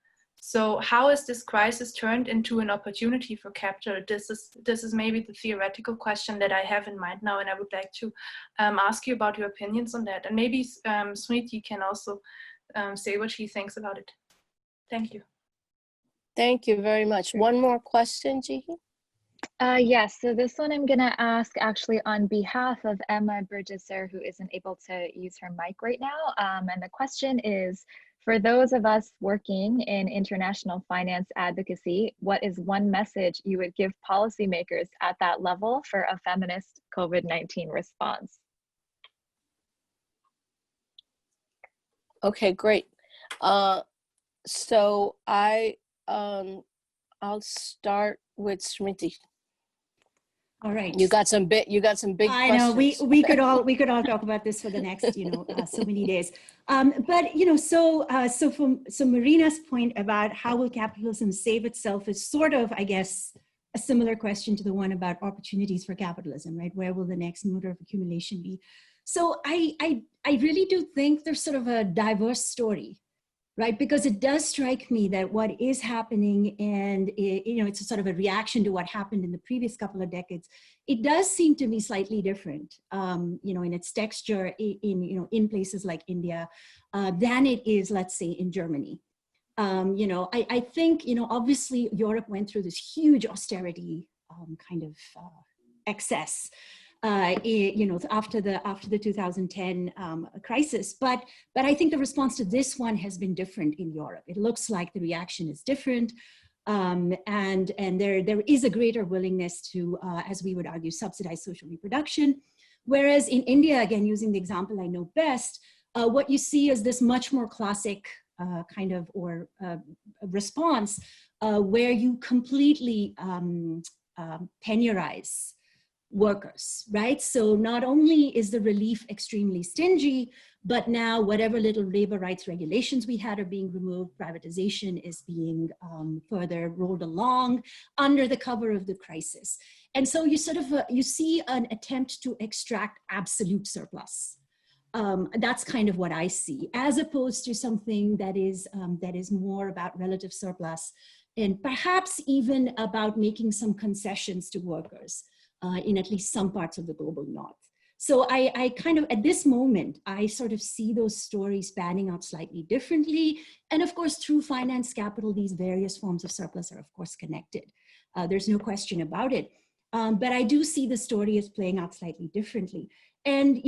So how is this crisis turned into an opportunity for capital? This is maybe the theoretical question that I have in mind now, and I would like to ask you about your opinions on that. And maybe Smriti can also say what she thinks about it. Thank you. Thank you very much. One more question, Jihi? Yes, so this one I'm gonna ask actually on behalf of Emma Burgesser, who isn't able to use her mic right now. And the question is, for those of us working in international finance advocacy, what is one message you would give policymakers at that level for a feminist COVID-19 response? Okay, great. So I'll start with Smriti. All right. You got some big I questions. know we could all talk about this for the next so many days. But so Marina's point about how will capitalism save itself is sort of, I guess, a similar question to the one about opportunities for capitalism, right? Where will the next motor of accumulation be? So I really do think there's sort of a diverse story, right? Because it does strike me that what is happening, and it's a sort of a reaction to what happened in the previous couple of decades, it does seem to be slightly different, in its texture in places like India than it is, let's say, in Germany. I think, obviously Europe went through this huge austerity kind of excess after the 2010 crisis, but I think the response to this one has been different in Europe. It looks like the reaction is different, and there is a greater willingness to, as we would argue, subsidize social reproduction. Whereas in India, again, using the example I know best, what you see is this much more classic response where you completely penurize workers, right? So not only is the relief extremely stingy, but now whatever little labor rights regulations we had are being removed. Privatization is being further rolled along under the cover of the crisis. And so you sort of, you see an attempt to extract absolute surplus. That's kind of what I see, as opposed to something that is more about relative surplus, and perhaps even about making some concessions to workers in at least some parts of the global north. So I kind of, at this moment, I sort of see those stories panning out slightly differently. And of course, through finance capital, these various forms of surplus are of course connected. There's no question about it. But I do see the story as playing out slightly differently. And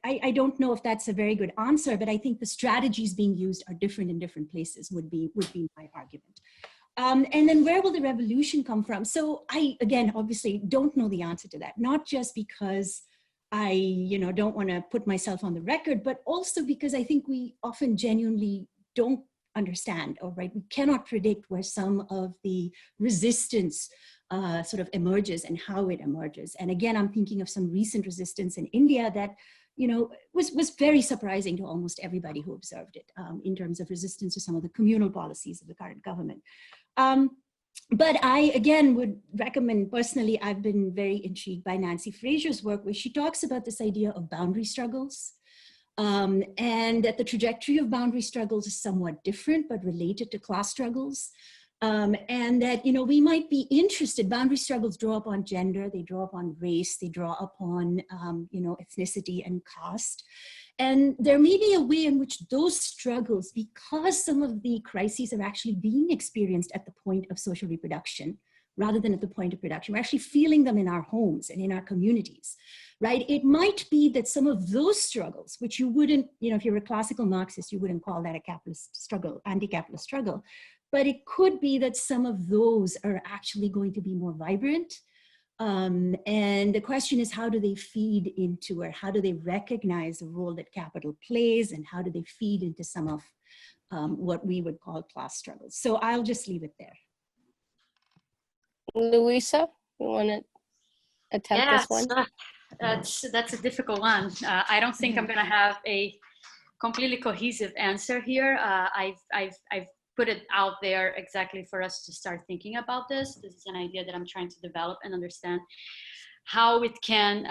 I don't know if that's a very good answer, but I think the strategies being used are different in different places would be my argument. And then where will the revolution come from? So I, again, obviously don't know the answer to that, not just because I, don't want to put myself on the record, but also because I think we often genuinely don't understand, or right, we cannot predict where some of the resistance sort of emerges and how it emerges. And again, I'm thinking of some recent resistance in India that, was very surprising to almost everybody who observed it in terms of resistance to some of the communal policies of the current government. But I, again, would recommend, personally, I've been very intrigued by Nancy Fraser's work, where she talks about this idea of boundary struggles, and that the trajectory of boundary struggles is somewhat different, but related to class struggles. And that, we might be interested, boundary struggles draw upon gender, they draw upon race, they draw upon, ethnicity and caste. And there may be a way in which those struggles, because some of the crises are actually being experienced at the point of social reproduction, rather than at the point of production, we're actually feeling them in our homes and in our communities, right? It might be that some of those struggles, which you wouldn't, if you're a classical Marxist, you wouldn't call that a capitalist struggle, anti-capitalist struggle, but it could be that some of those are actually going to be more vibrant. And the question is, how do they feed into, or how do they recognize the role that capital plays, and how do they feed into some of what we would call class struggles? So I'll just leave it there. Luiza, you want to attempt this one? That's a difficult one. I don't think I'm going to have a completely cohesive answer here. I've put it out there exactly for us to start thinking about this. This is an idea that I'm trying to develop and understand how it can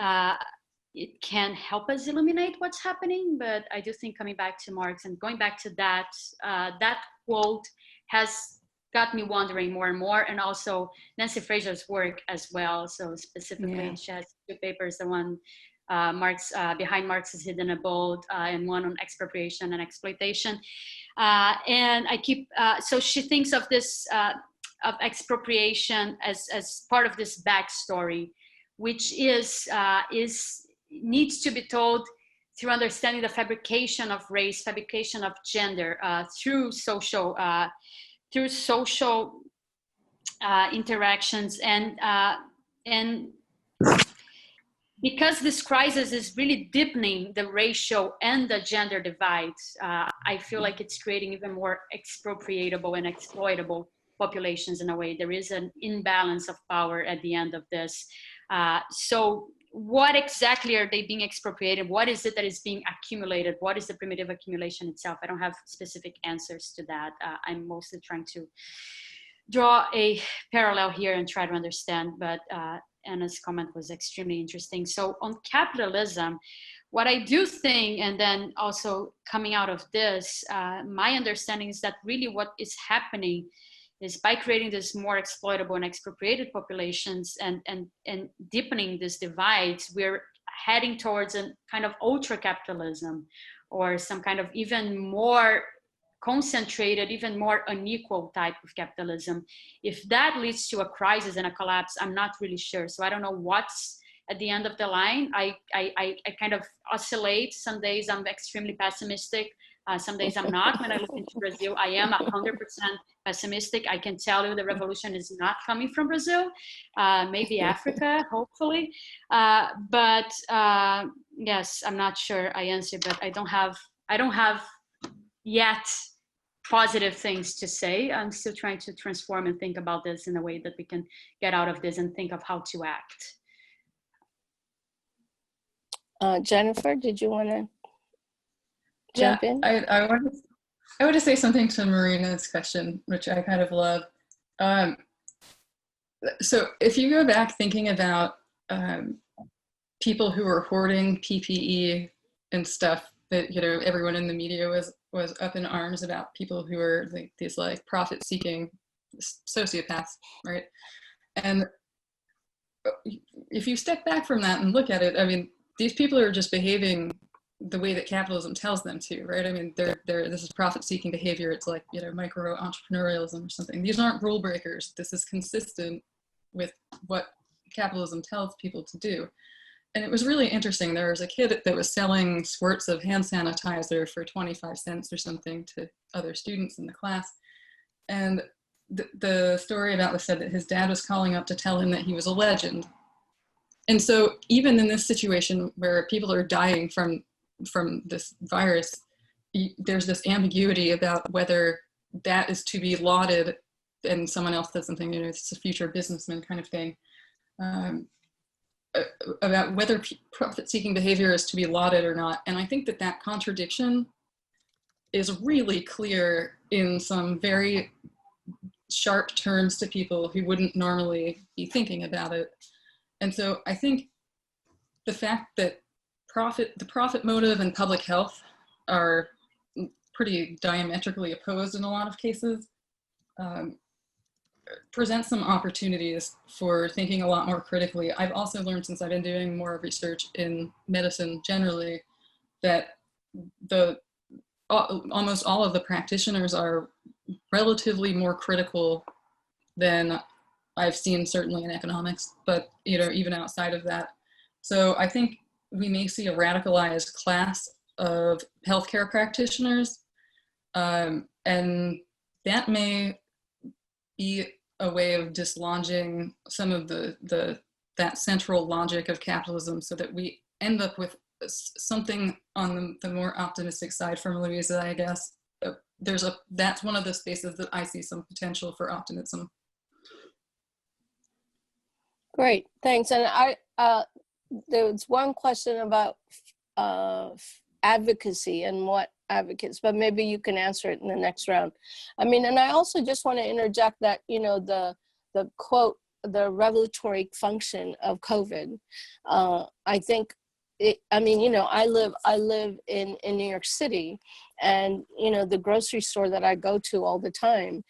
help us illuminate what's happening. But I do think coming back to Marx and going back to that, that quote has got me wondering more and more, and also Nancy Fraser's work as well. So specifically, she has two papers, the one behind Marx's hidden abode, and one on expropriation and exploitation. And I keep, so she thinks of this, of expropriation as part of this backstory, which needs to be told through understanding the fabrication of race, fabrication of gender, through social interactions, and because this crisis is really deepening the racial and the gender divides, I feel like it's creating even more expropriatable and exploitable populations in a way. There is an imbalance of power at the end of this. So what exactly are they being expropriated? What is it that is being accumulated? What is the primitive accumulation itself? I don't have specific answers to that. I'm mostly trying to draw a parallel here and try to understand, but Anna's comment was extremely interesting. So on capitalism, what I do think, and then also coming out of this, my understanding is that really what is happening is by creating this more exploitable and expropriated populations and deepening this divide, we're heading towards a kind of ultra capitalism, or some kind of even more concentrated, even more unequal type of capitalism. If that leads to a crisis and a collapse, I'm not really sure. So I don't know what's at the end of the line. I kind of oscillate. Some days I'm extremely pessimistic. Some days I'm not. When I look into Brazil, I am 100% pessimistic. I can tell you the revolution is not coming from Brazil, maybe Africa, hopefully. But yes, I'm not sure I answered, but I don't have yet positive things to say. I'm still trying to transform and think about this in a way that we can get out of this and think of how to act. Jennifer, did you want to jump in? I want to say something to Marina's question, which I kind of love. So if you go back thinking about people who were hoarding PPE and stuff, that everyone in the media was up in arms about, people who were these like profit-seeking sociopaths, right? And if you step back from that and look at it, I mean, these people are just behaving the way that capitalism tells them to, right? I mean, this is profit-seeking behavior. It's like, micro-entrepreneurialism or something. These aren't rule breakers. This is consistent with what capitalism tells people to do. And it was really interesting. There was a kid that was selling squirts of hand sanitizer for 25 cents or something to other students in the class. And the story about this said that his dad was calling up to tell him that he was a legend. And so even in this situation where people are dying from this virus, there's this ambiguity about whether that is to be lauded and someone else does something, it's a future businessman kind of thing. about whether profit-seeking behavior is to be lauded or not. And I think that that contradiction is really clear in some very sharp terms to people who wouldn't normally be thinking about it. And so I think the fact that the profit motive and public health are pretty diametrically opposed in a lot of cases presents some opportunities for thinking a lot more critically. I've also learned, since I've been doing more research in medicine generally, that almost all of the practitioners are relatively more critical than I've seen certainly in economics, but even outside of that. So I think we may see a radicalized class of healthcare practitioners, and that may be a way of dislodging some of that central logic of capitalism, so that we end up with something on the more optimistic side from Luiza, I guess. That's one of the spaces that I see some potential for optimism. Great, thanks. And there was one question about advocacy and what advocates, but maybe you can answer it in the next round. I mean, and I also just want to interject that, the quote, the revelatory function of COVID, I think, I live in New York City, and, the grocery store that I go to all the time,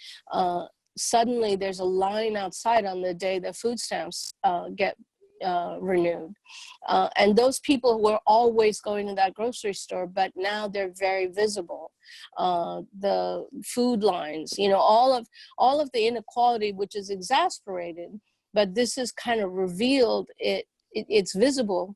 suddenly there's a line outside on the day that food stamps get renewed. And those people were always going to that grocery store, but now they're very visible. The food lines, all of the inequality, which is exasperated, but this is kind of revealed, it's visible.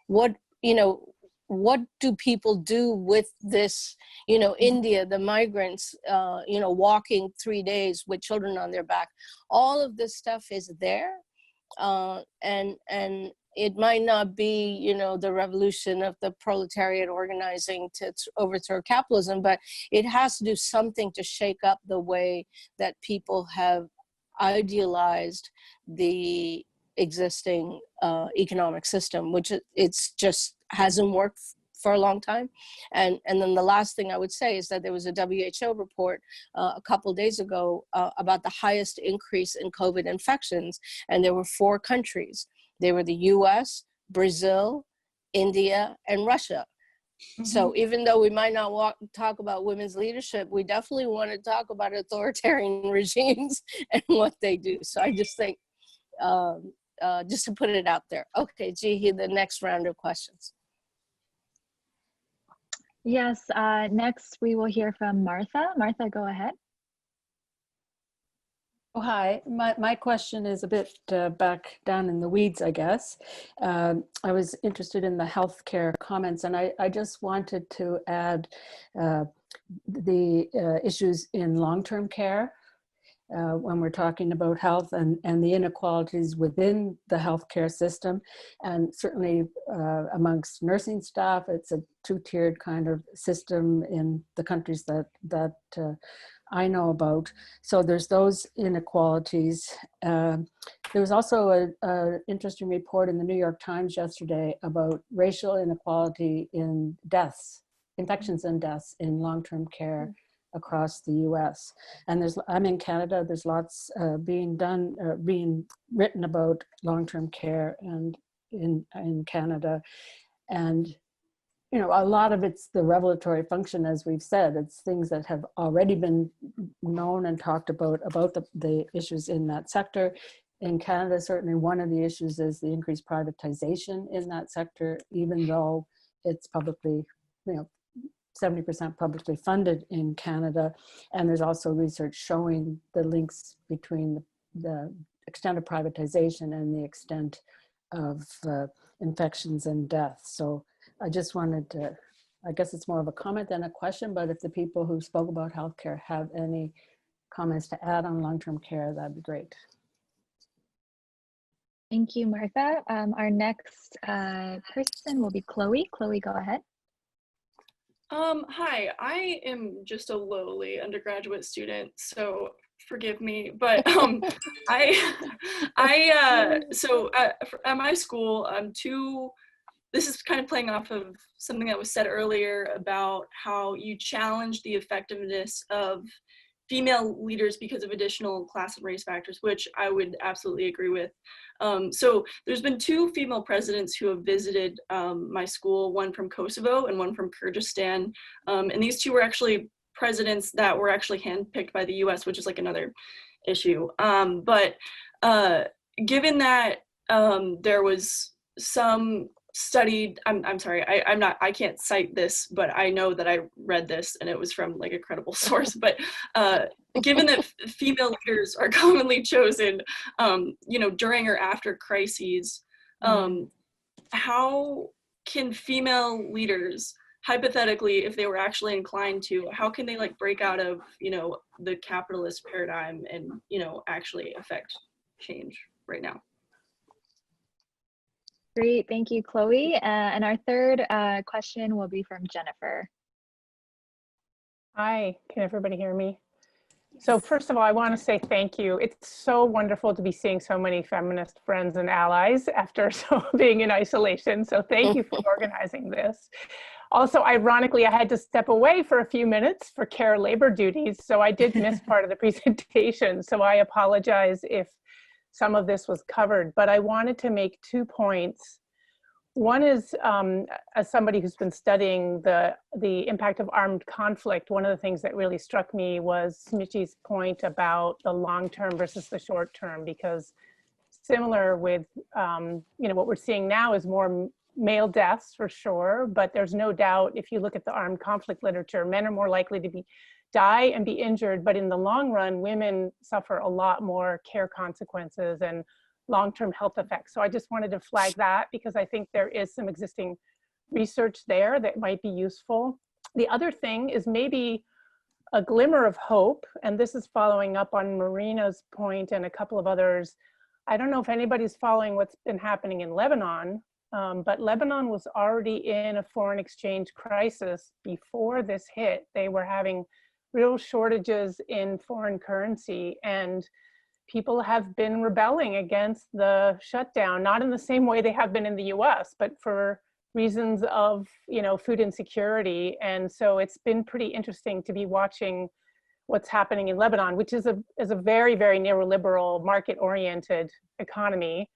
What do people do with this, India, the migrants, walking 3 days with children on their back? All of this stuff is there. And it might not be, the revolution of the proletariat organizing to overthrow capitalism, but it has to do something to shake up the way that people have idealized the existing economic system, which it's just hasn't worked for a long time. And then the last thing I would say is that there was a WHO report a couple of days ago about the highest increase in COVID infections, and there were 4 countries. They were the US, Brazil, India, and Russia. Mm-hmm. So even though we might not talk about women's leadership, we definitely want to talk about authoritarian regimes and what they do. So I just think, just to put it out there. Okay, Jihi, the next round of questions. Yes, next we will hear from Martha. Martha, go ahead. Oh, hi. My question is a bit back down in the weeds, I guess. I was interested in the healthcare comments, and I just wanted to add the issues in long-term care when we're talking about health and the inequalities within the healthcare system. And certainly amongst nursing staff, it's a 2-tiered kind of system in the countries that I know about. So there's those inequalities. There was also an interesting report in the New York Times yesterday about racial inequality in deaths, infections and deaths in long-term care across the US. And I'm in Canada, there's lots being written about long-term care and in Canada. And a lot of it's the revelatory function, as we've said. It's things that have already been known and talked about the issues in that sector. In Canada, certainly one of the issues is the increased privatization in that sector, even though it's publicly, 70% publicly funded in Canada. And there's also research showing the links between the extent of privatization and the extent of infections and deaths. So I just wanted to, I guess it's more of a comment than a question, but if the people who spoke about healthcare have any comments to add on long-term care, that'd be great. Thank you, Martha. Our next person will be Chloe. Chloe, go ahead. Hi, I am just a lowly undergraduate student, so forgive me, but so at my school, this is kind of playing off of something that was said earlier about how you challenge the effectiveness of female leaders because of additional class and race factors, which I would absolutely agree with. So there's been 2 female presidents who have visited my school, one from Kosovo and one from Kyrgyzstan. And these 2 were actually presidents that were actually handpicked by the US, which is like another issue. But given that there was some studied, I'm sorry, I can't cite this, but I know that I read this and it was from like a credible source, but given that female leaders are commonly chosen, you know, during or after crises, how can female leaders, hypothetically, if they were actually inclined to, how can they like break out of, you know, the capitalist paradigm and, you know, actually affect change right now? Great, thank you, Chloe. And our third question will be from Jennifer. Hi, can everybody hear me? So first of all, I want to say thank you. It's so wonderful to be seeing so many feminist friends and allies after being in isolation. So thank you for organizing this. Also, ironically, I had to step away for a few minutes for care labor duties, so I did miss part of the presentation. So I apologize if some of this was covered, but I wanted to make 2 points. One is, as somebody who's been studying the impact of armed conflict, one of the things that really struck me was Smriti's point about the long-term versus the short-term, because similar with, you know, what we're seeing now is more male deaths for sure, but there's no doubt if you look at the armed conflict literature, men are more likely to die and be injured, but in the long run, women suffer a lot more care consequences and long-term health effects. So I just wanted to flag that because I think there is some existing research there that might be useful. The other thing is maybe a glimmer of hope, and this is following up on Marina's point and a couple of others. I don't know if anybody's following what's been happening in Lebanon, but Lebanon was already in a foreign exchange crisis before this hit. They were having real shortages in foreign currency, and people have been rebelling against the shutdown, not in the same way they have been in the US, but for reasons of, you know, food insecurity. And so it's been pretty interesting to be watching what's happening in Lebanon, which is a very, very neoliberal, market-oriented economy.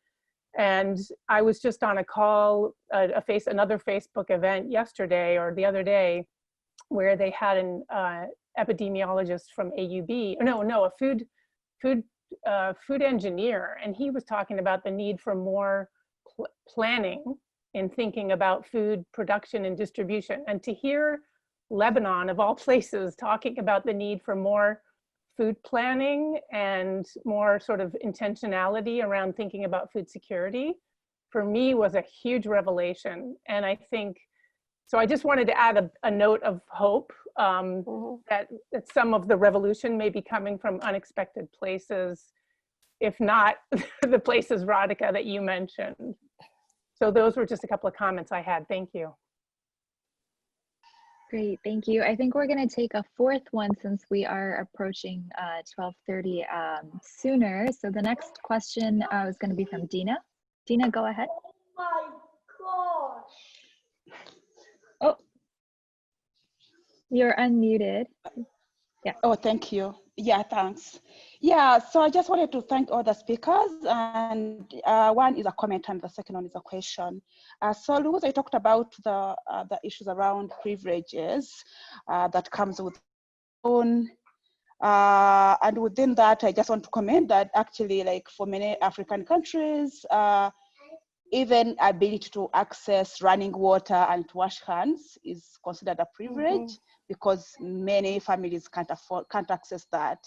And I was just on a call, another Facebook event yesterday or the other day, where they had an epidemiologist from AUB, a food engineer, and he was talking about the need for more planning in thinking about food production and distribution. And to hear Lebanon, of all places, talking about the need for more food planning and more sort of intentionality around thinking about food security, for me was a huge revelation. And I think, so I just wanted to add a note of hope that some of the revolution may be coming from unexpected places, if not the places, Radhika, that you mentioned. So those were just a couple of comments I had. Thank you. Great, thank you. I think we're going to take a fourth one since we are approaching 12:30 sooner. So the next question is going to be from Dina. Dina, go ahead. Oh my gosh. Oh, you're unmuted. Yeah. Oh, thank you. Yeah, thanks. Yeah, so I just wanted to thank all the speakers, and one is a comment and the second one is a question. So Luiza, you talked about the issues around privileges that comes with own, and within that, I just want to comment that actually, like for many African countries, even ability to access running water and to wash hands is considered a privilege because many families can't access that.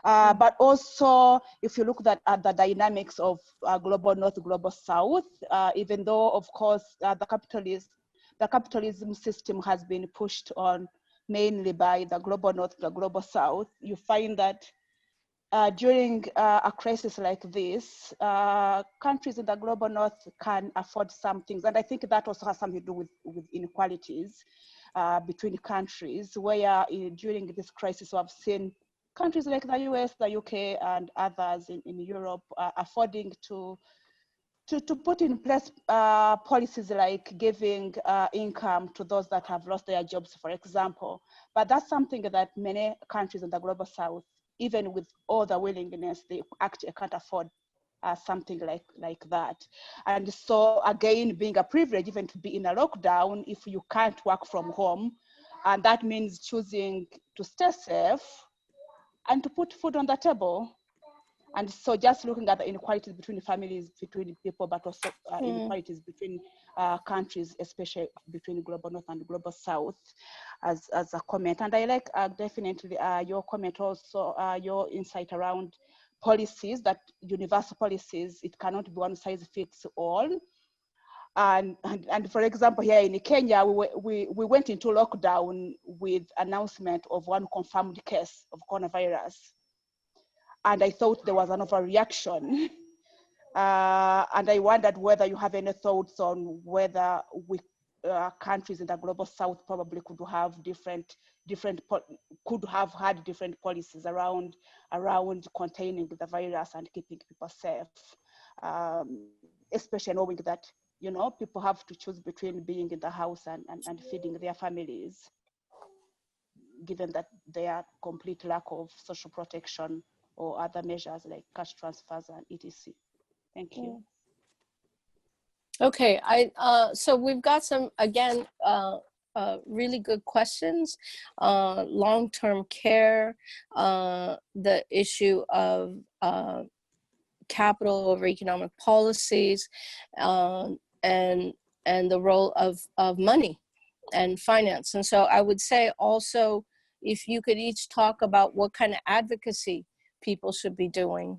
But also, if you look at the dynamics of global north, global south, even though, of course, the capitalism system has been pushed on mainly by the global north, the global south, you find that during a crisis like this, countries in the global north can afford some things. And I think that also has something to do with inequalities between countries, where during this crisis we have seen countries like the US, the UK, and others in Europe are affording to put in place policies like giving income to those that have lost their jobs, for example. But that's something that many countries in the global south, even with all the willingness, they actually can't afford something like that. And so again, being a privilege, even to be in a lockdown, if you can't work from home, and that means choosing to stay safe and to put food on the table. And so just looking at the inequalities between families, between people, but also inequalities between countries, especially between global north and global south, as a comment. And I like definitely your comment also, your insight around policies, that universal policies, it cannot be one size fits all. And for example, here in Kenya, we went into lockdown with announcement of one confirmed case of coronavirus. And I thought there was an overreaction. And I wondered whether you have any thoughts on whether countries in the global south probably could have had different policies around containing the virus and keeping people safe, especially knowing that, you know, people have to choose between being in the house and feeding their families, given that their complete lack of social protection or other measures like cash transfers and etc. Thank you. Okay, so we've got some, again, really good questions. Long-term care, the issue of capital over economic policies, and the role of money and finance. And so I would say also, if you could each talk about what kind of advocacy people should be doing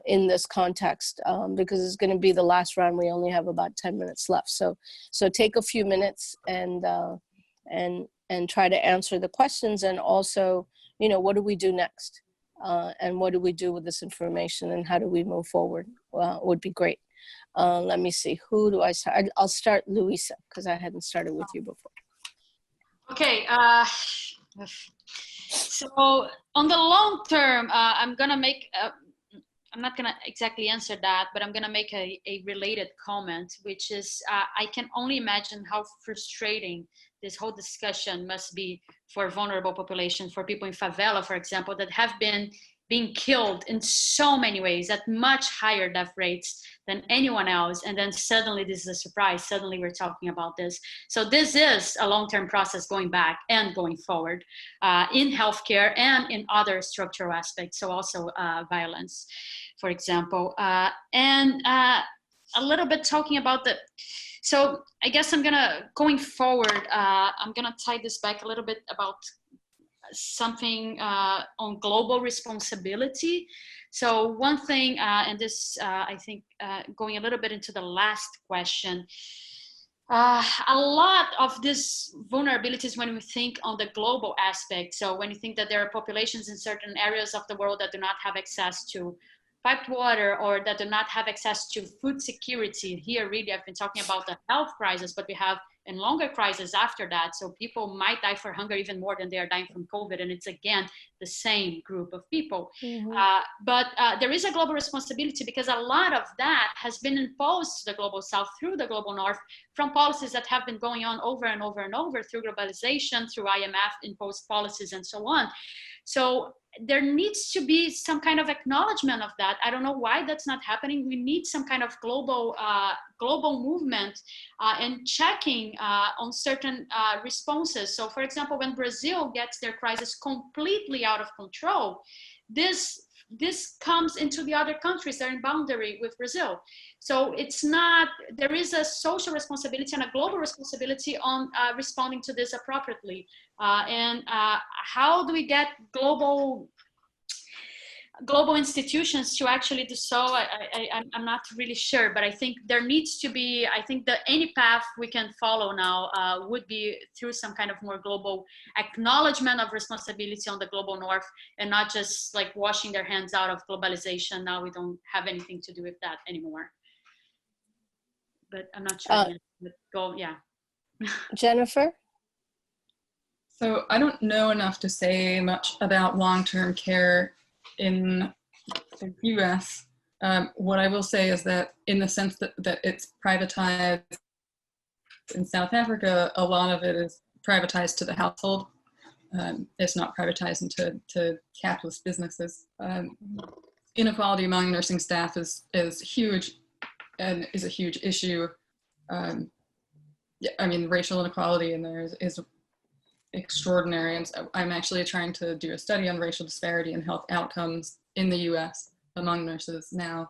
in this context, because it's going to be the last round. We only have about 10 minutes left. So take a few minutes and try to answer the questions, and also, you know, what do we do next? And what do we do with this information, and how do we move forward? Would be great. Let me see, who do I start? I'll start Luiza, because I hadn't started with you before. Okay, so on the long term, I'm gonna make, I'm not gonna exactly answer that, but I'm gonna make a related comment, which is, I can only imagine how frustrating this whole discussion must be for vulnerable populations, for people in favela, for example, that have been being killed in so many ways at much higher death rates than anyone else. And then suddenly this is a surprise. Suddenly we're talking about this. So this is a long-term process going back and going forward in healthcare and in other structural aspects. So also violence, for example. And a little bit talking about the, so I guess going forward, I'm gonna tie this back a little bit about something on global responsibility. So one thing, and this, I think, going a little bit into the last question, a lot of these vulnerabilities when we think on the global aspect. So when you think that there are populations in certain areas of the world that do not have access to piped water, or that do not have access to food security. Here, really, I've been talking about the health crisis, but we have a longer crisis after that. So people might die for hunger even more than they are dying from COVID. And it's, again, the same group of people. But there is a global responsibility, because a lot of that has been imposed to the global south through the global north from policies that have been going on over and over and over through globalization, through IMF imposed policies and so on. So there needs to be some kind of acknowledgement of that. I don't know why that's not happening. We need some kind of global movement and checking on certain responses. So for example, when Brazil gets their crisis completely out of control, this comes into the other countries that are in boundary with Brazil. So it's not, there is a social responsibility and a global responsibility on responding to this appropriately. And how do we get global institutions to actually do so? I'm not really sure, but I think there needs to be, I think that any path we can follow now would be through some kind of more global acknowledgement of responsibility on the global north, and not just like washing their hands out of globalization. Now we don't have anything to do with that anymore. But I'm not sure. Yeah. Jennifer? So I don't know enough to say much about long-term care in the US. What I will say is that in the sense that it's privatized in South Africa, a lot of it is privatized to the household. It's not privatized into capitalist businesses. Inequality among nursing staff is huge and is a huge issue. Yeah, I mean, racial inequality in there is extraordinary. And so I'm actually trying to do a study on racial disparity and health outcomes in the US among nurses now.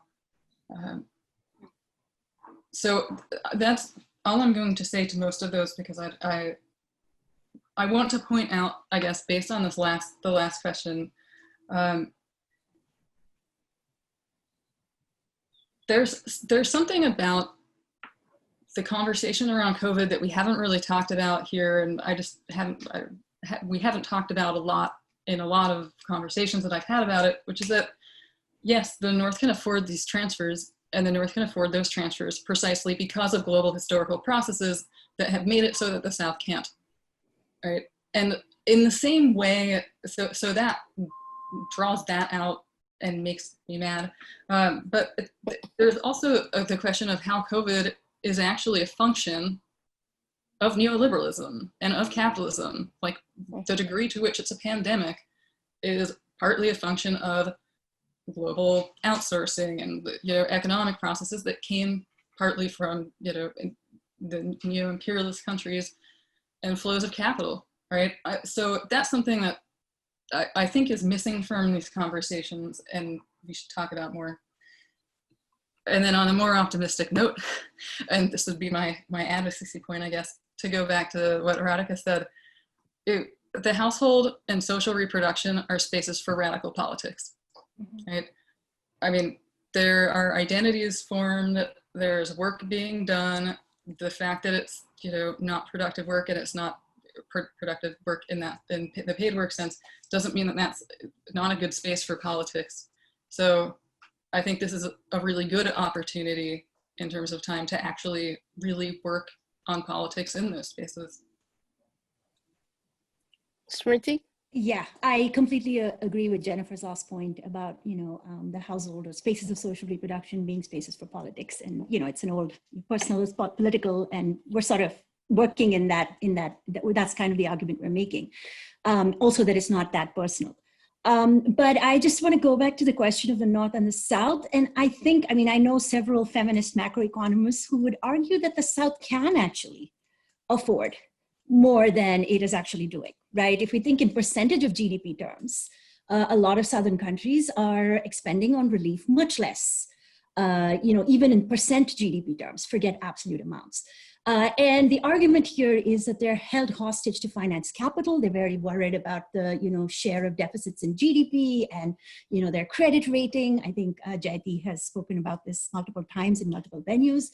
So that's all I'm going to say to most of those, because I want to point out, I guess, based on this the last question, there's something about the conversation around COVID that we haven't really talked about here, and we haven't talked about a lot in a lot of conversations that I've had about it, which is that, yes, the North can afford these transfers, and the North can afford those transfers precisely because of global historical processes that have made it so that the South can't, right? And in the same way, so that draws that out and makes me mad. But there's also the question of how COVID is actually a function of neoliberalism and of capitalism. Like, the degree to which it's a pandemic is partly a function of global outsourcing and economic processes that came partly from the neo-imperialist countries and flows of capital, right? So that's something that I think is missing from these conversations, and we should talk about more. And then on a more optimistic note, and this would be my advocacy point, I guess, to go back to what Radhika said, the household and social reproduction are spaces for radical politics, right? I mean, there are identities formed, there's work being done. The fact that it's, not productive work and it's not productive work in the paid work sense doesn't mean that that's not a good space for politics. So I think this is a really good opportunity in terms of time to actually really work on politics in those spaces. Smriti? Yeah, I completely agree with Jennifer's last point about, the household or spaces of social reproduction being spaces for politics. And, it's an old personal is political, and we're sort of working in that's kind of the argument we're making. Also that it's not that personal. But I just want to go back to the question of the North and the South. And I know several feminist macroeconomists who would argue that the South can actually afford more than it is actually doing, right? If we think in percentage of GDP terms, a lot of Southern countries are expending on relief much less, even in percent GDP terms, forget absolute amounts. And the argument here is that they're held hostage to finance capital. They're very worried about the, share of deficits in GDP and, their credit rating. I think Jayati has spoken about this multiple times in multiple venues.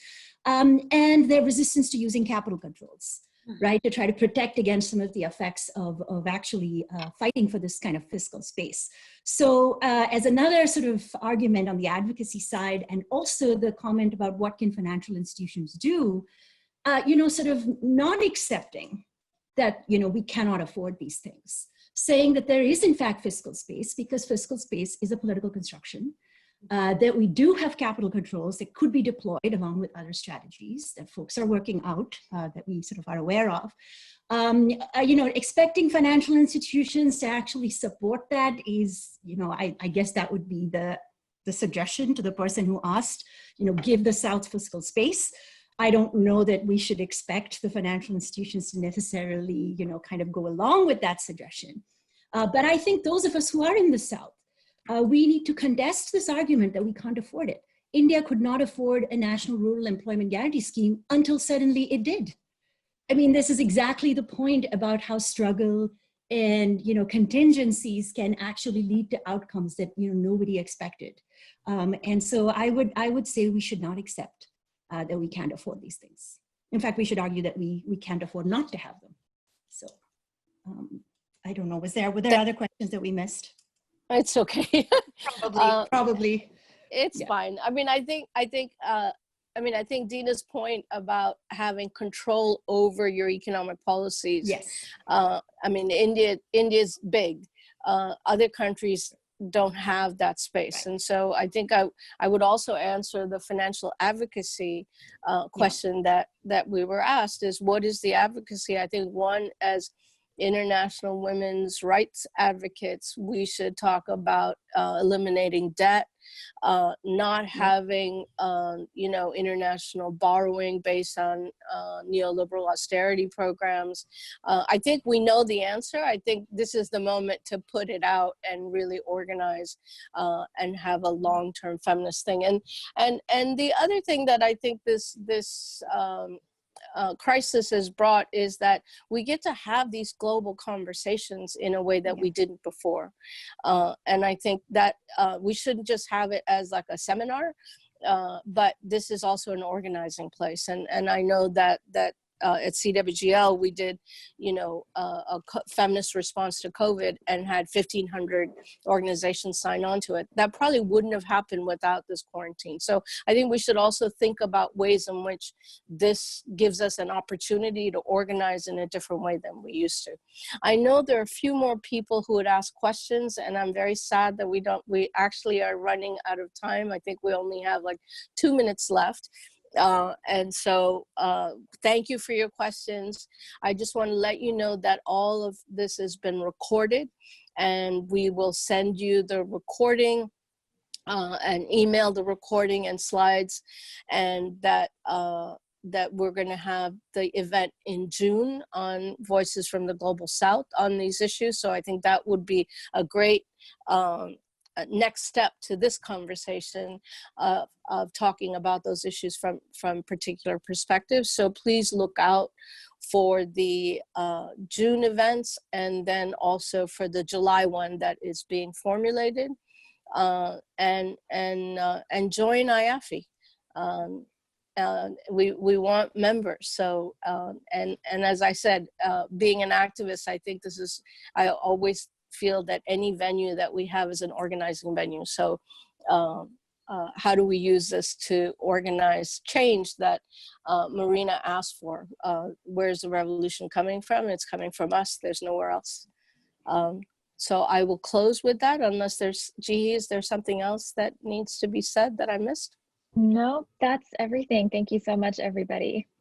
And their resistance to using capital controls, right, to try to protect against some of the effects of actually fighting for this kind of fiscal space. So as another sort of argument on the advocacy side, and also the comment about what can financial institutions do, sort of not accepting that, we cannot afford these things, saying that there is in fact fiscal space, because fiscal space is a political construction, that we do have capital controls that could be deployed along with other strategies that folks are working out, that we sort of are aware of. Expecting financial institutions to actually support that is, I guess that would be the suggestion to the person who asked, give the South fiscal space. I don't know that we should expect the financial institutions to necessarily, kind of go along with that suggestion. But I think those of us who are in the South, we need to contest this argument that we can't afford it. India could not afford a national rural employment guarantee scheme until suddenly it did. I mean, this is exactly the point about how struggle and, contingencies can actually lead to outcomes that, nobody expected. And so I would say we should not accept that we can't afford these things. In fact, we should argue that we can't afford not to have them. So I don't know, were there other questions that we missed? It's okay. Probably. It's fine. I mean, I think mean, I think Dina's point about having control over your economic policies. Yes. I mean, India's big. Other countries don't have that space. And so I think I would also answer the financial advocacy question that we were asked is, what is the advocacy? I think one, as international women's rights advocates, we should talk about eliminating debt, not having, international borrowing based on neoliberal austerity programs. I think we know the answer. I think this is the moment to put it out and really organize and have a long-term feminist thing. And the other thing that I think this crisis has brought is that we get to have these global conversations in a way that we didn't before. And I think that we shouldn't just have it as like a seminar, but this is also an organizing place. And I know that at CWGL, we did, a feminist response to COVID and had 1,500 organizations sign on to it. That probably wouldn't have happened without this quarantine. So I think we should also think about ways in which this gives us an opportunity to organize in a different way than we used to. I know there are a few more people who would ask questions, and I'm very sad that we actually are running out of time. I think we only have like 2 minutes left. And so thank you for your questions. I just want to let you know that all of this has been recorded, and we will send you the recording and email the recording and slides, and that we're going to have the event in June on Voices from the Global South on these issues. So I think that would be a great next step to this conversation of talking about those issues from particular perspectives. So please look out for the June events, and then also for the July one that is being formulated, and join IAFI. We want members. So and as I said, being an activist, I think I always feel that any venue that we have is an organizing venue. So how do we use this to organize change that Marina asked for? Where's the revolution coming from? It's coming from us. There's nowhere else. So I will close with that, unless is there something else that needs to be said that I missed? No, that's everything. Thank you so much, everybody.